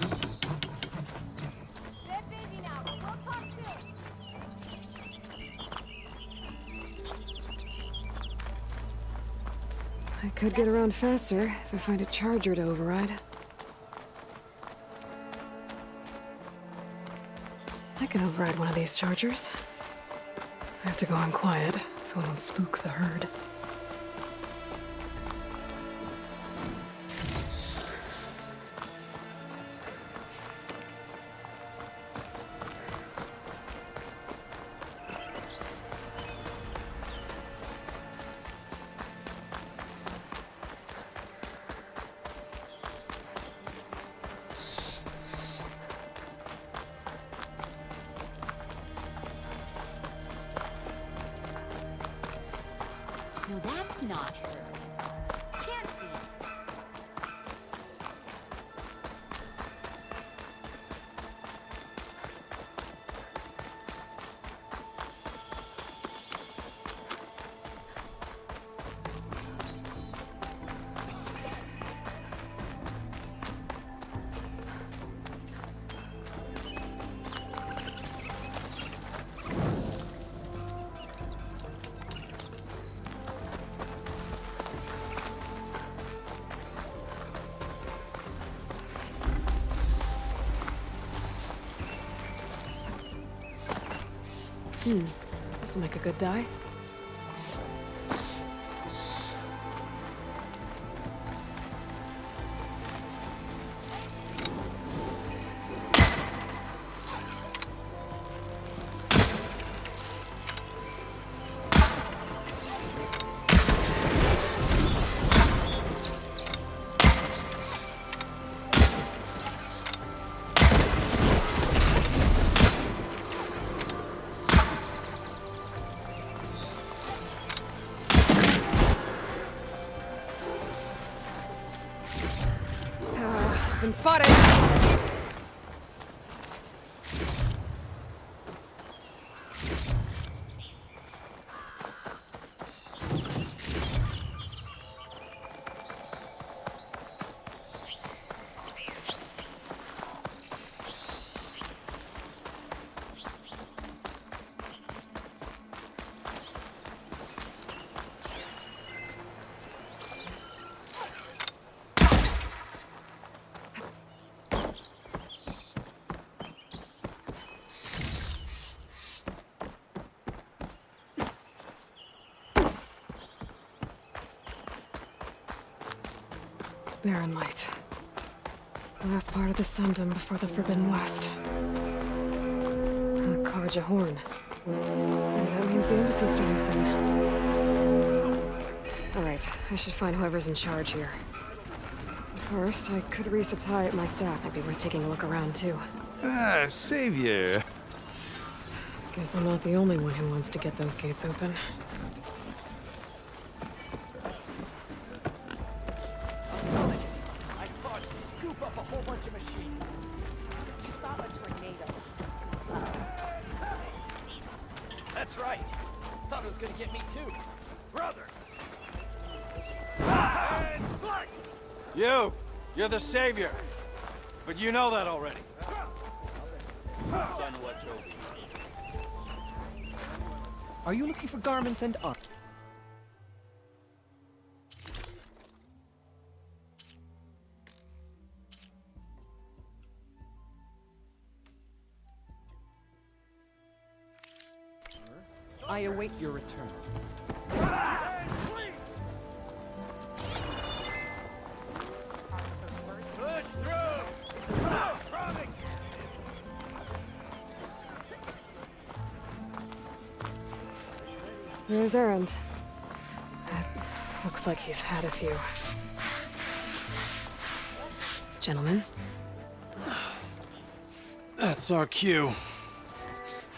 I could get around faster if I find a charger to override. I can override one of these chargers. I have to go on quiet so I don't spook the herd. No, that's not her. Can't be. This'll make a good dye. Been spotted! Barren Light. The last part of the Sundom before the Forbidden West. A Karja horn. And that means the embassy's starting soon. Alright, I should find whoever's in charge here. First, I could resupply at my staff. Might be worth taking a look around, too. Ah, Savior. Guess I'm not the only one who wants to get those gates open. That's right. Thought it was gonna get me too. Brother! You're the savior. But you know that already. Are you looking for garments and art? I await your return. Push through! Here's Erend. Looks like he's had a few. Gentlemen, That's our cue.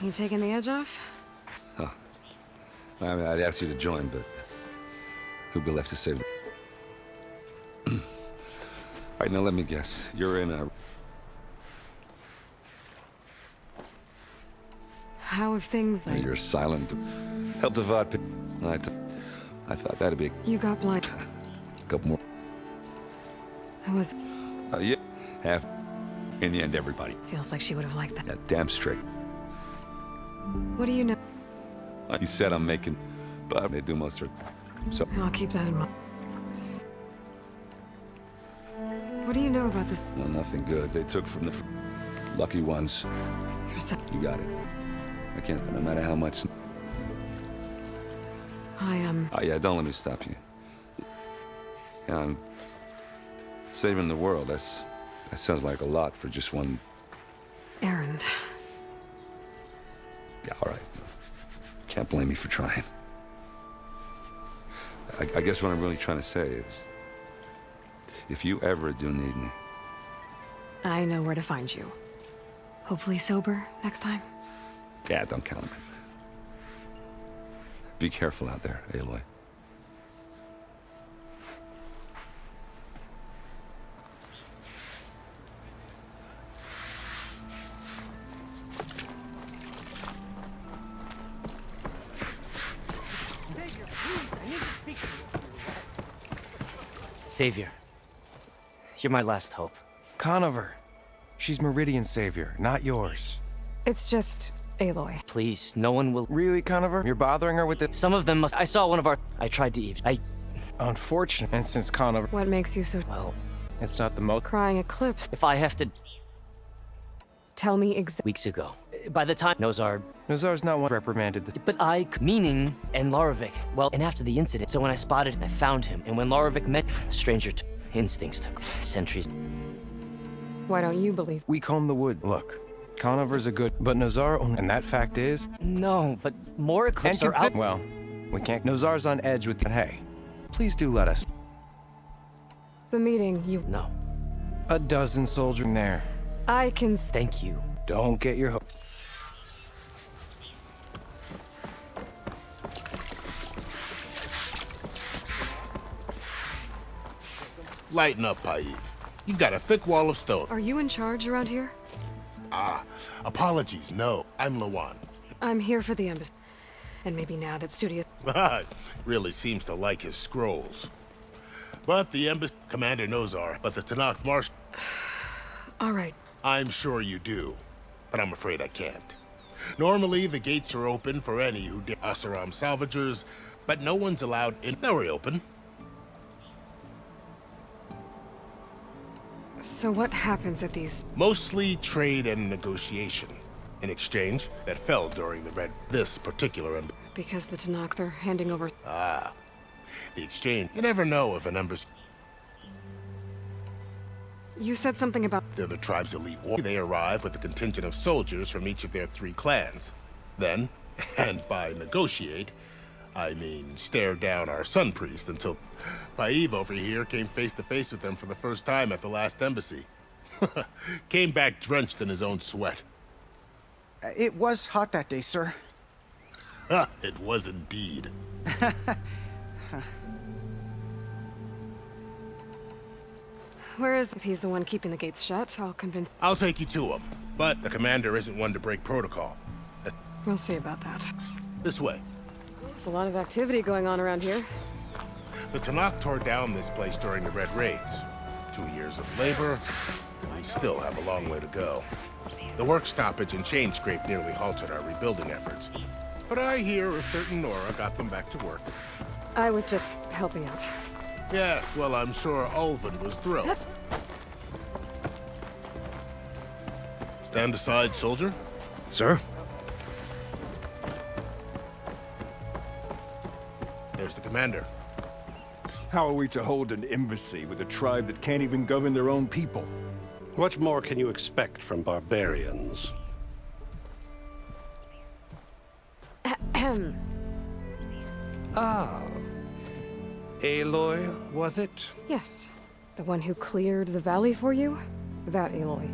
you taking the edge off? Huh. I mean, I'd ask you to join, but who'd be left to save? All right, now let me guess. You're in a... How have things like... You're silent. Help the VOD. I thought that'd be You got blind. a couple more. I was... Yeah, half. In the end, everybody. Feels like she would have liked that. Yeah, damn straight. What do you know? He said I'm making... But they do most of it. So... I'll keep that in mind. What do you know about this? Well, nothing good. They took from the lucky ones. You got it. I can't, no matter how much... Oh, yeah, don't let me stop you. Yeah, I'm saving the world. That sounds like a lot for just one... Erend. Yeah, all right. Can't blame me for trying. I guess what I'm really trying to say is... If you ever do need me... I know where to find you. Hopefully sober next time. Yeah, don't count on it. Be careful out there, Aloy. Savior, you're my last hope. Conover. She's Meridian's savior, not yours. It's just Aloy. Please, no one will... Really, Conover? You're bothering her with it? Some of them must... I saw one of our... I tried to eavesdrop. Unfortunate. And since Conover... What makes you so... Well... It's not the most... Crying eclipse. If I have to... Tell me exactly... Weeks ago. By the time... Nozar... Nozar's not one reprimanded the... But I... Meaning... And Larovic. Well, and after the incident... So when I spotted... I found him. And when Larovic met... Stranger... Instincts took... Centuries... Why don't you believe? We comb the wood. Look. Conover's a good... But Nozar... And that fact is... No, but more eclipses are out... Well, we can't... Nozar's on edge with... Hey. Please do let us... The meeting, you... No. A dozen soldiers in there. I can... Thank you. Don't get your hook. Lighten up, Paiv. You've got a thick wall of stone. Are you in charge around here? Apologies, no. I'm Lawan. I'm here for the embassy. And maybe now that Studio... Really seems to like his scrolls. But the embassy... Commander Nozar, but the Tenakth Marshal... All right. I'm sure you do, but I'm afraid I can't. Normally, the gates are open for any who dare Asaram salvagers, but no one's allowed in. Now we're open. So what happens at these... Mostly trade and negotiation. In exchange, that fell during this particular embassy. Because the Tenakth are handing over... The exchange. You never know if an embassy... You said something about... They're the tribe's elite war. They arrive with a contingent of soldiers from each of their 3 clans. Then, and by negotiate, I mean stare down our sun priest until Paiv over here came face to face with them for the first time at the last embassy. Came back drenched in his own sweat. It was hot that day, sir. It was indeed. Where is... If he's the one keeping the gates shut, I'll convince... I'll take you to him, but the commander isn't one to break protocol. We'll see about that. This way. There's a lot of activity going on around here. The Tenakth tore down this place during the Red Raids. 2 years of labor, and we still have a long way to go. The work stoppage and chain scrape nearly halted our rebuilding efforts. but I hear a certain Nora got them back to work. I was just helping out. Yes, well, I'm sure Ulvin was thrilled. Stand aside, soldier. Sir? There's the commander. How are we to hold an embassy with a tribe that can't even govern their own people? What more can you expect from barbarians? Ah. Aloy, was it? Yes. The one who cleared the valley for you? That Aloy.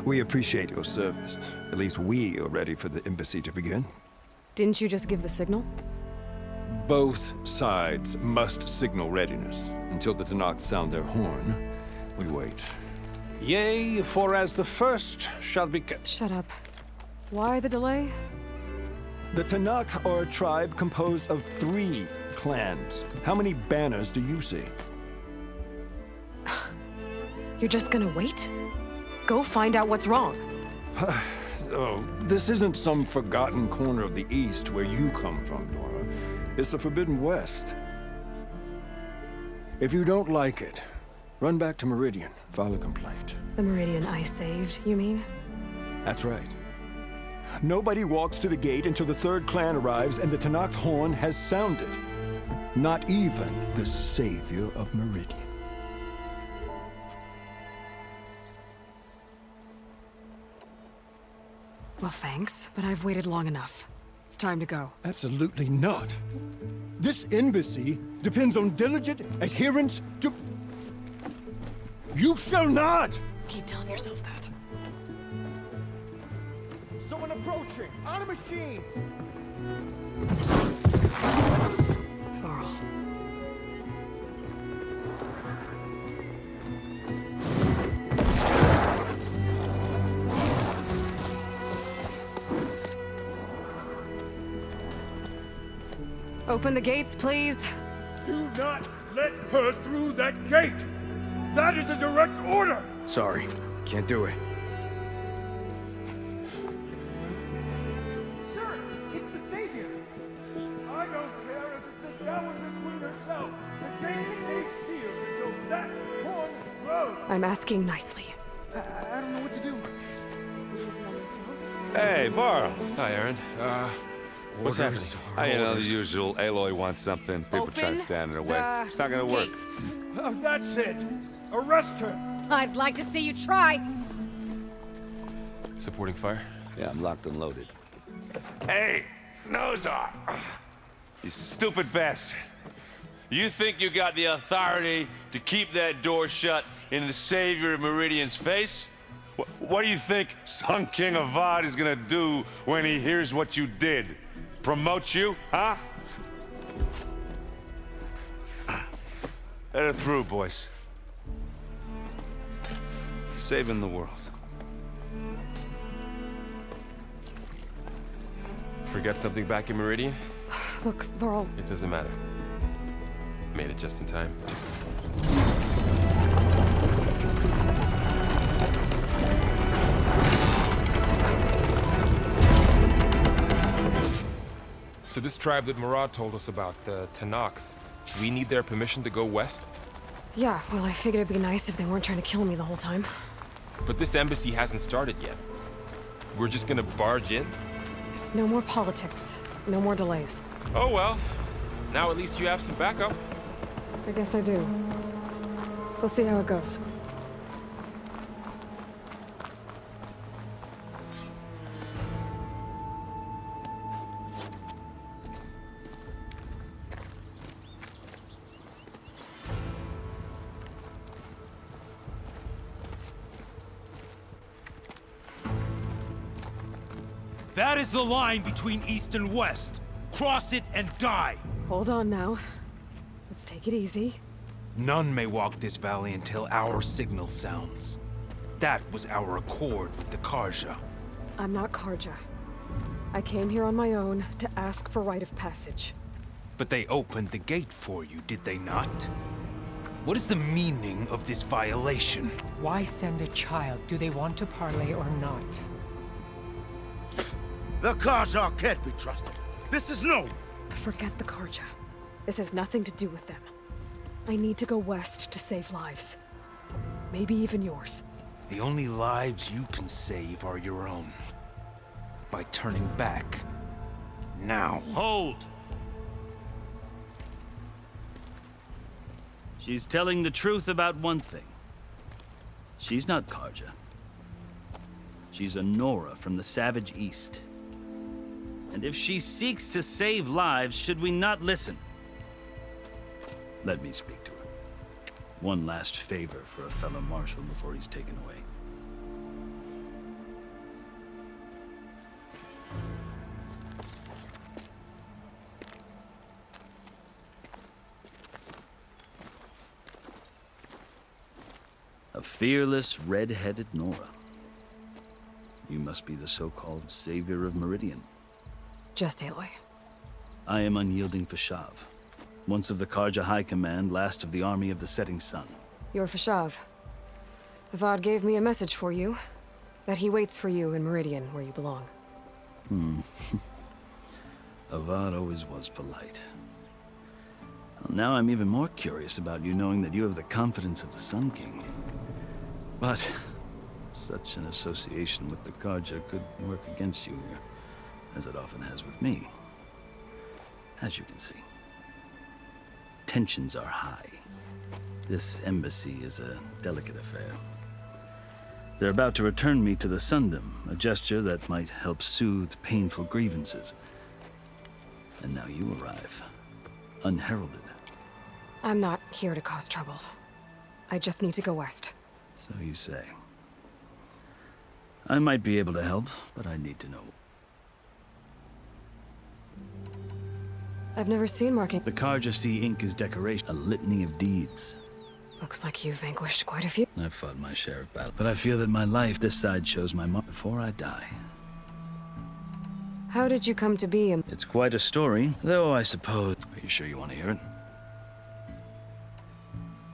We appreciate your service. At least we are ready for the embassy to begin. Didn't you just give the signal? Both sides must signal readiness. Until the Tenakth sound their horn, we wait. Yea, for as the first shall be... Shut up. Why the delay? The Tenakth are a tribe composed of 3 clans. How many banners do you see? You're just gonna wait? Go find out what's wrong. Oh, this isn't some forgotten corner of the East where you come from, Nora. It's the Forbidden West. If you don't like it, run back to Meridian, file a complaint. The Meridian I saved, you mean? That's right. Nobody walks to the gate until the 3rd clan arrives and the Tenakth horn has sounded. Not even the savior of Meridian. Well, thanks, but I've waited long enough. It's time to go. Absolutely not. This embassy depends on diligent adherence to... You shall not! Keep telling yourself that. Someone approaching! On a machine! Varl. Open the gates, please. Do not let her through that gate! That is a direct order! Sorry, can't do it. Sir, it's the Savior! I don't care if it's the Dowager Queen herself! The gate stays sealed until that horn blows! I'm asking nicely. I don't know what to do. Hey, Varl. Hi, Aaron. What's happening? You know, the usual. Aloy wants something. People try to stand in her way. It's not gonna work. Oh, that's it! Arrest her! I'd like to see you try. Supporting fire? Yeah, I'm locked and loaded. Hey, Nozar! You stupid bastard. You think you got the authority to keep that door shut in the Savior of Meridian's face? What do you think Sun King Avad is gonna do when he hears what you did? Promote you, huh? Let her through, boys. Saving the world. Forget something back in Meridian? Look, Varl. It doesn't matter. Made it just in time. So this tribe that Murad told us about, the Tenakth, we need their permission to go west? Yeah, well, I figured it'd be nice if they weren't trying to kill me the whole time. But this embassy hasn't started yet. We're just gonna barge in? Just no more politics. No more delays. Oh well. Now at least you have some backup. I guess I do. We'll see how it goes. That is the line between East and West. Cross it and die. Hold on now. Let's take it easy. None may walk this valley until our signal sounds. That was our accord with the Karja. I'm not Karja. I came here on my own to ask for rite of passage. But they opened the gate for you, did they not? What is the meaning of this violation? Why send a child? Do they want to parley or not? The Karja can't be trusted. This is no... Forget the Karja. This has nothing to do with them. I need to go west to save lives. Maybe even yours. The only lives you can save are your own. By turning back. Now. Hold! She's telling the truth about one thing. She's not Karja. She's a Nora from the Savage East. And if she seeks to save lives, should we not listen? Let me speak to her. One last favor for a fellow marshal before he's taken away. A fearless, red-headed Nora. You must be the so-called savior of Meridian. Just Aloy. I am Unyielding Fashav, once of the Karja High Command, last of the army of the Setting Sun. You're Fashav. Avad gave me a message for you. That he waits for you in Meridian, where you belong. Avad always was polite. Well, now I'm even more curious about you knowing that you have the confidence of the Sun King. But such an association with the Karja could work against you here, as it often has with me. As you can see, tensions are high. This embassy is a delicate affair. They're about to return me to the Sundom, a gesture that might help soothe painful grievances. And now you arrive, unheralded. I'm not here to cause trouble. I just need to go west. So you say. I might be able to help, but I need to know. I've never seen marking. The Karja see ink as decoration, a litany of deeds. Looks like you've vanquished quite a few. I've fought my share of battle, but I feel that my life, this side shows my mark before I die. How did you come to be a... It's quite a story, though I suppose... Are you sure you want to hear it?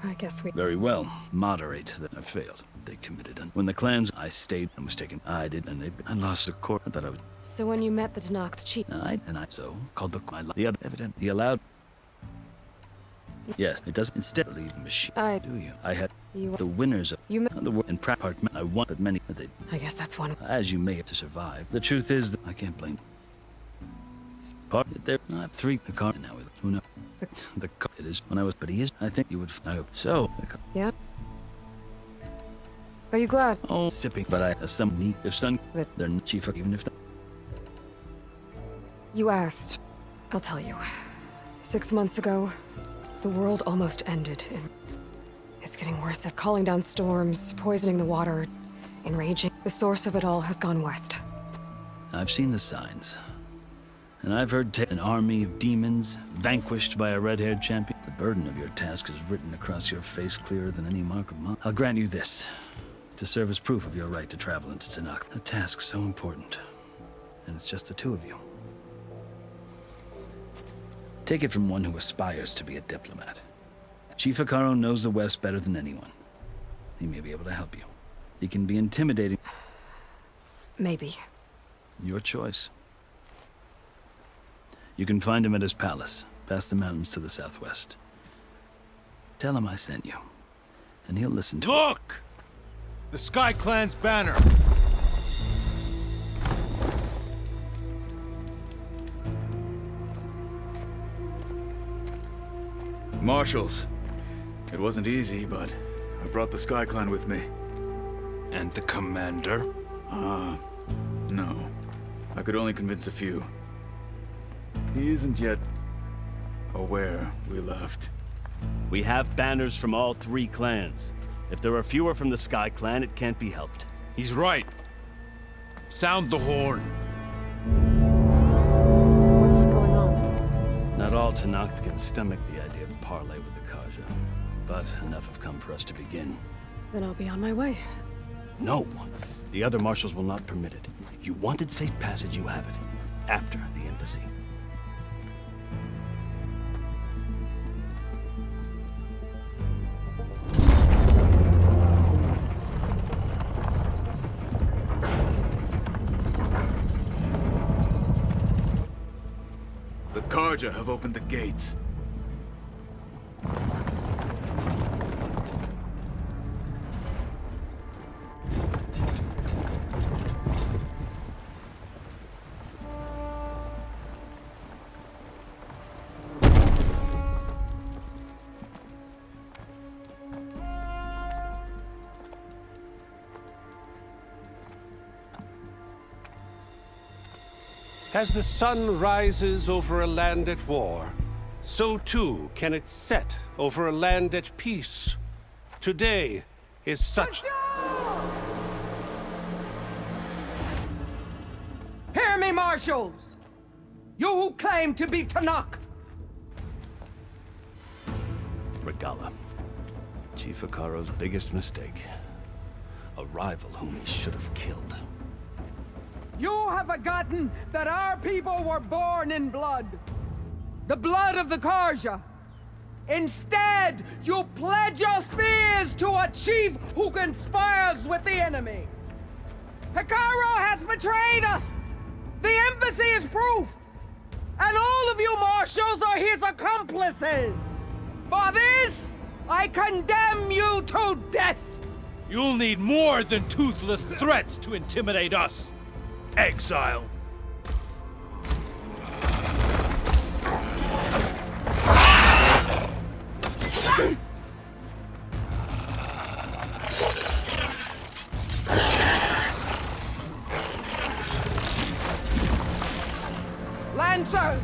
I guess we... Very well. Moderate that I failed. They committed. And when the clans, I stayed and was taken. I did, and I lost the court. I thought I would... So when you met the Tanakh, the chief... So called the other evident. He allowed... Yes, it doesn't instead leave machine. Do you? I had the winners of the war in part. I won, but many they. I guess that's one. As you may have to survive. The truth is that I can't blame. Part there. I have 3 the car now. Who knows? The car it is when I was, but he is. I think you would. I hope so. Yeah. Are you glad? Oh, sipping, but I some need if son. They're not chief, even if. You asked. I'll tell you. 6 months ago, the world almost ended. It's getting worse. Of calling down storms, poisoning the water, enraging. The source of it all has gone west. I've seen the signs. And I've heard an army of demons vanquished by a red-haired champion. The burden of your task is written across your face clearer than any mark of mine. I'll grant you this, to serve as proof of your right to travel into Tanakh. A task so important, and it's just the 2 of you. Take it from one who aspires to be a diplomat. Chief Hekarro knows the West better than anyone. He may be able to help you. He can be intimidating. Maybe. Your choice. You can find him at his palace, past the mountains to the southwest. Tell him I sent you, and he'll listen to Look! The Sky Clan's banner! Marshals. It wasn't easy, but I brought the Sky Clan with me. And the commander? No. I could only convince a few. He isn't yet aware we left. We have banners from all 3 clans. If there are fewer from the Sky Clan, it can't be helped. He's right. Sound the horn. What's going on? Not all Tanakh can stomach the idea of parley with the Karja, but enough have come for us to begin. Then I'll be on my way. No! The other marshals will not permit it. You wanted safe passage, you have it. After the embassy. Karja have opened the gates. As the sun rises over a land at war, so too can it set over a land at peace. Today is such... Hear me, marshals! You who claim to be Tenakth! Regalla. Chief Hekarro's biggest mistake. A rival whom he should have killed. You have forgotten that our people were born in blood. The blood of the Karja. Instead, you pledge your spears to a chief who conspires with the enemy. Hekarro has betrayed us! The embassy is proof! And all of you marshals are his accomplices! For this, I condemn you to death! You'll need more than toothless threats to intimidate us. Exile. Lancers!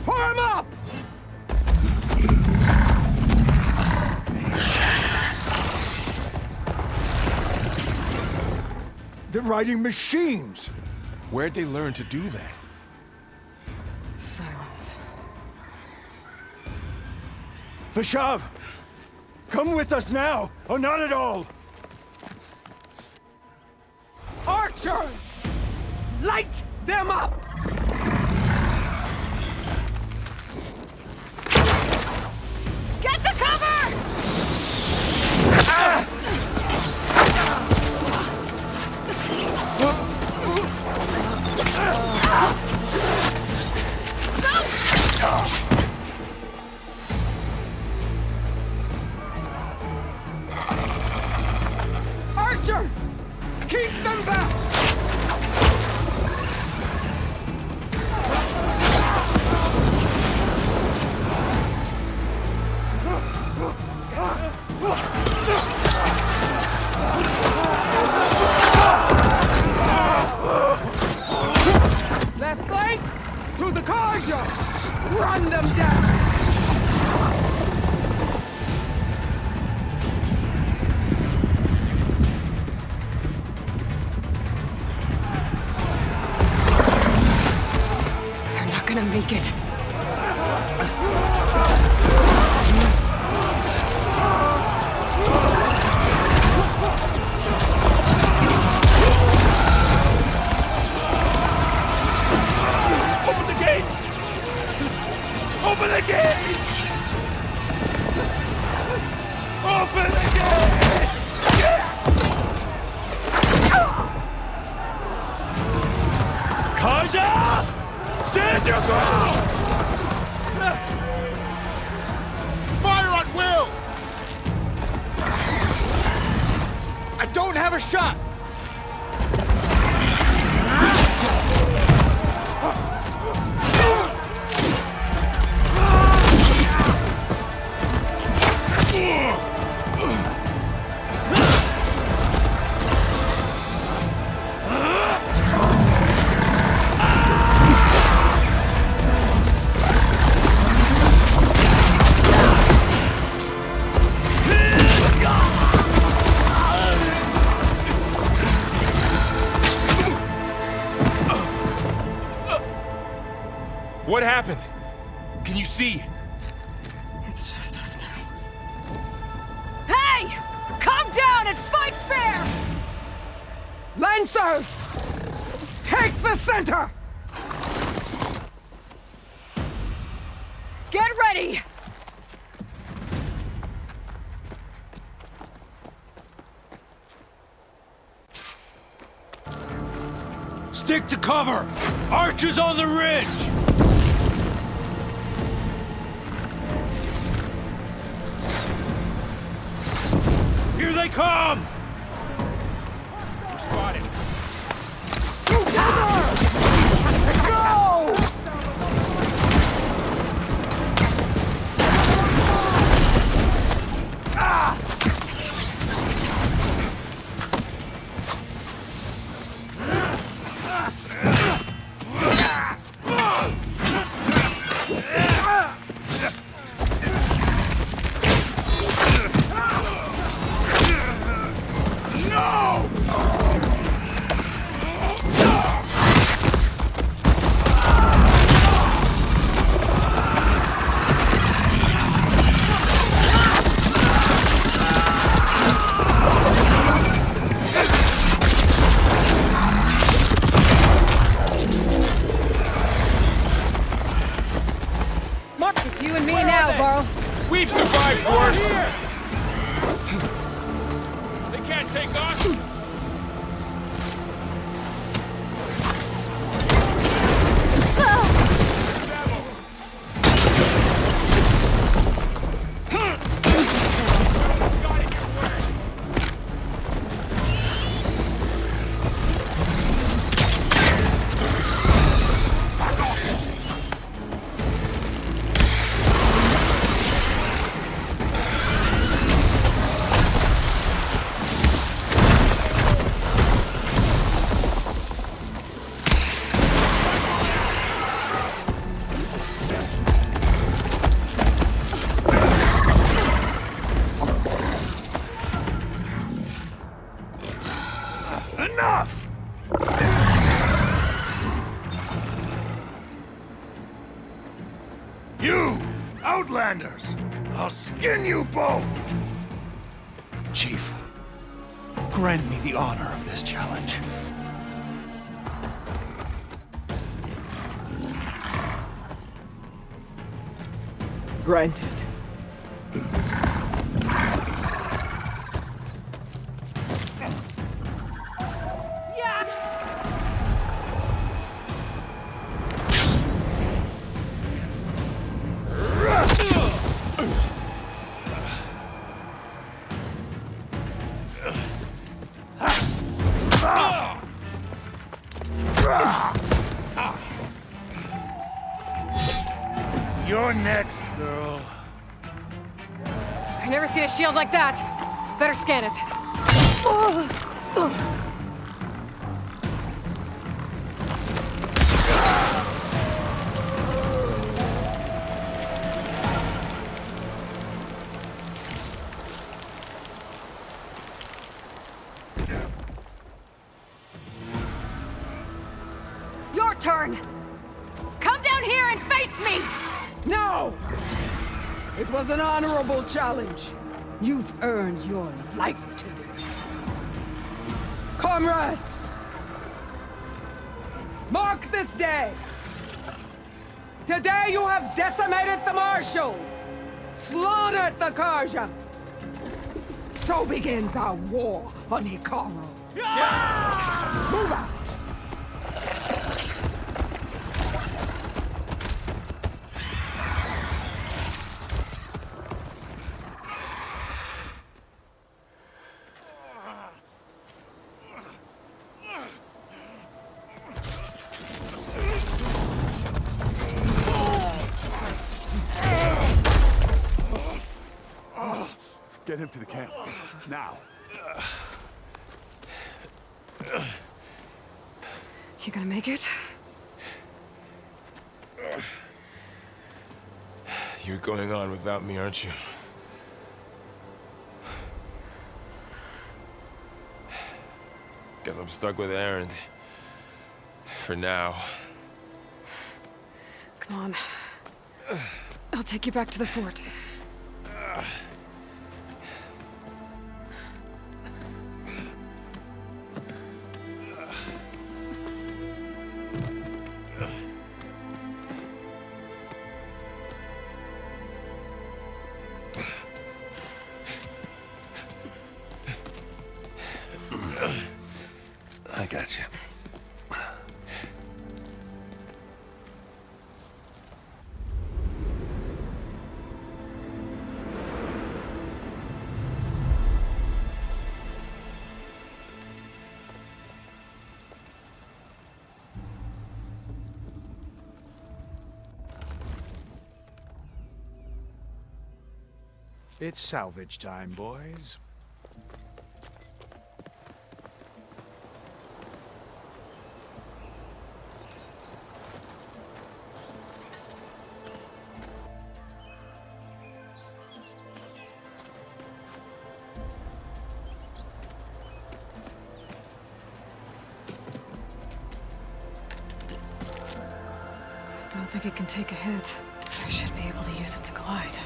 Form up! They're riding machines! Where'd they learn to do that? Silence. Vashav! Come with us now, or not at all! Archers! Light them up! Get to cover! Archers! Keep them back! Left flank! To the Karja! Run them down! They're not gonna make it. Open the gates! Open the gates! Open the gates! Karja! Stand your ground! Fire at will! I don't have a shot! What happened? Can you see? It's just us now. Hey! Calm down and fight fair! Lancers! Take the center! Get ready! Stick to cover! Archers on the ridge! they come! We're spotted. Let's go! Ah! It's you and me now, Varl. We've survived worse. They can't take us. Enough! You, Outlanders! I'll skin you both! Chief, grant me the honor of this challenge. Granted. You're next, girl. I've never seen a shield like that. Better scan it. Your turn! Come down here and face me! No! It was an honorable challenge. You've earned your life today. Comrades! Mark this day! Today you have decimated the Marshals! Slaughtered the Karja! So begins our war on Hikaru. Move out! Get him to the camp. Now. You gonna make it? You're going on without me, aren't you? Guess I'm stuck with Erend. For now. Come on. I'll take you back to the fort. I got you. It's salvage time, boys. I don't think it can take a hit. I should be able to use it to glide.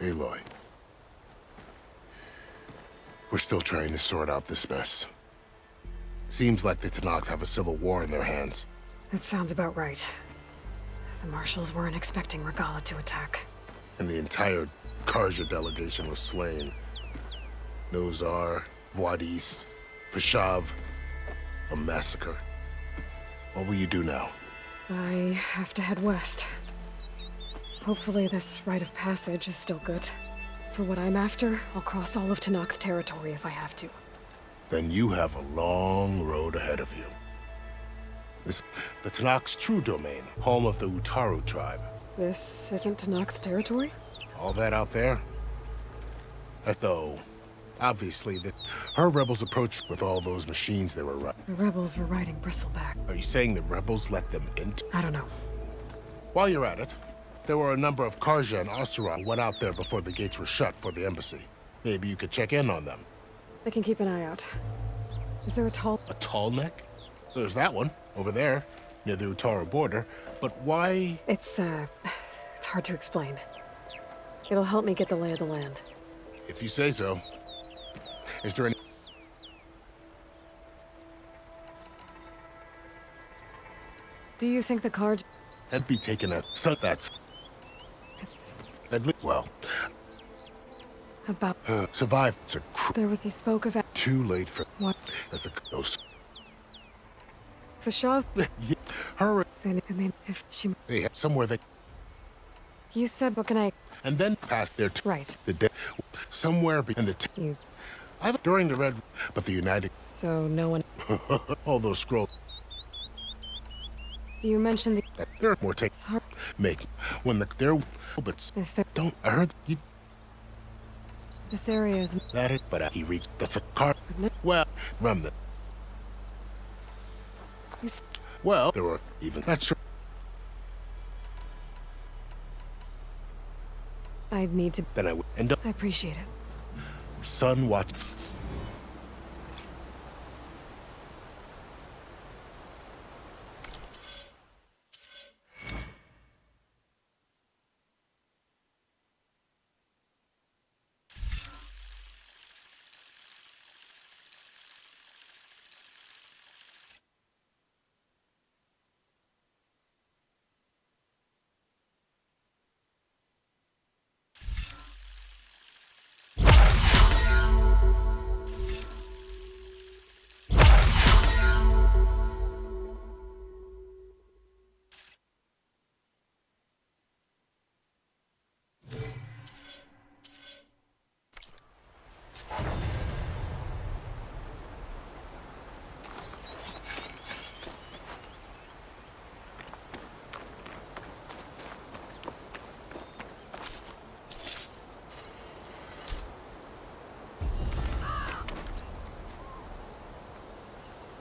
Aloy. We're still trying to sort out this mess. Seems like the Tenakth have a civil war in their hands. That sounds about right. The Marshals weren't expecting Regalla to attack. And the entire Carja delegation was slain. Nozar, Wadis, Fashav. A massacre. What will you do now? I have to head west. Hopefully this rite of passage is still good. For what I'm after, I'll cross all of Tenakth territory if I have to. Then you have a long road ahead of you. The Tenakth's true domain, home of the Utaru tribe. This isn't Tenakth territory? All that out there? Though, obviously, her rebels approached with all those machines they were running. The rebels were riding Bristleback. Are you saying the rebels let them in? I don't know. While you're at it, there were a number of Carja and Oseram who went out there before the gates were shut for the embassy. Maybe you could check in on them. I can keep an eye out. Is there a tall... A tall neck? There's that one, over there, near the Utaru border. But why... It's hard to explain. It'll help me get the lay of the land. If you say so. Is there any... Do you think the card... That'd be taken as... So that's... It's... At least... Well... About... Survive. It's a There was... He spoke of... Too late for... What? As a... Those... Fashav? Yeah, her... And then if she... They have somewhere they... You said, what can I... And then past their... Right. The day... Somewhere in the... You... I've... During the Red... But the United... So no one... All those scrolls... You mentioned the... There more takes... Make... When the... They're... But... If there... Don't... I heard... You... This area is... That it... But he reached... That's a car... Well... Remnant. Well... There were... Even... Not sure... I'd need to... Then I would... And... I appreciate it. Sun watch...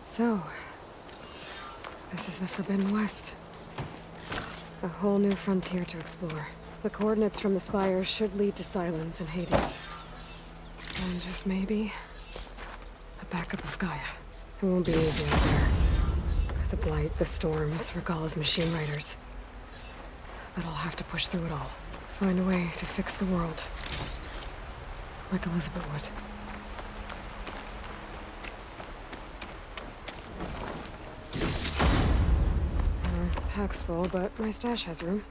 So, this is the Forbidden West. A whole new frontier to explore. The coordinates from the spires should lead to Silence and Hades. And just maybe, a backup of Gaia. It won't be easy out there. The Blight, the Storms, Regalla's machine riders. But I'll have to push through it all. Find a way to fix the world. Like Elizabeth would. Pack's full, but my stash has room.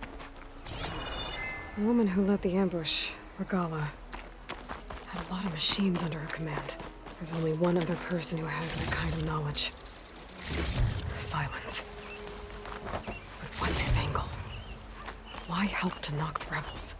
The woman who led the ambush, Regalla, had a lot of machines under her command. There's only one other person who has that kind of knowledge. Silence. But what's his angle? Why help to knock the rebels?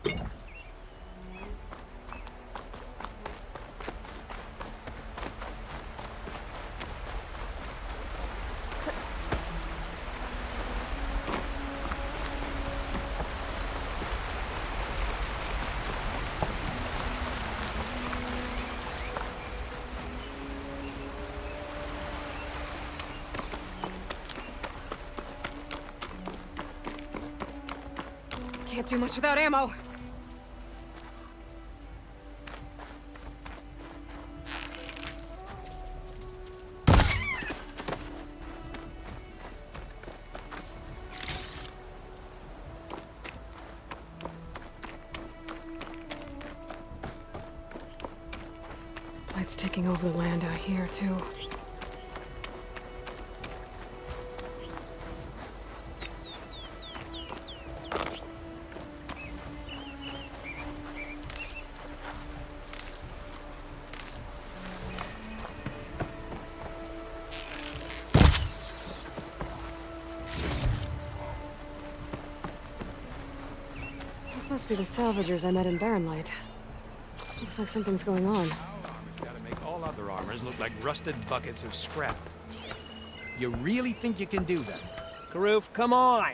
Can't do much without ammo. Light's taking over the land out here, too. This must be the salvagers I met in Barrenlight. Looks like something's going on. Gotta make all other armors look like rusted buckets of scrap. You really think you can do that? Karuf, come on!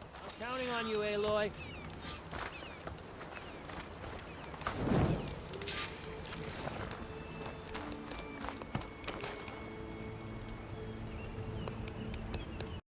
I'm counting on you, Aloy.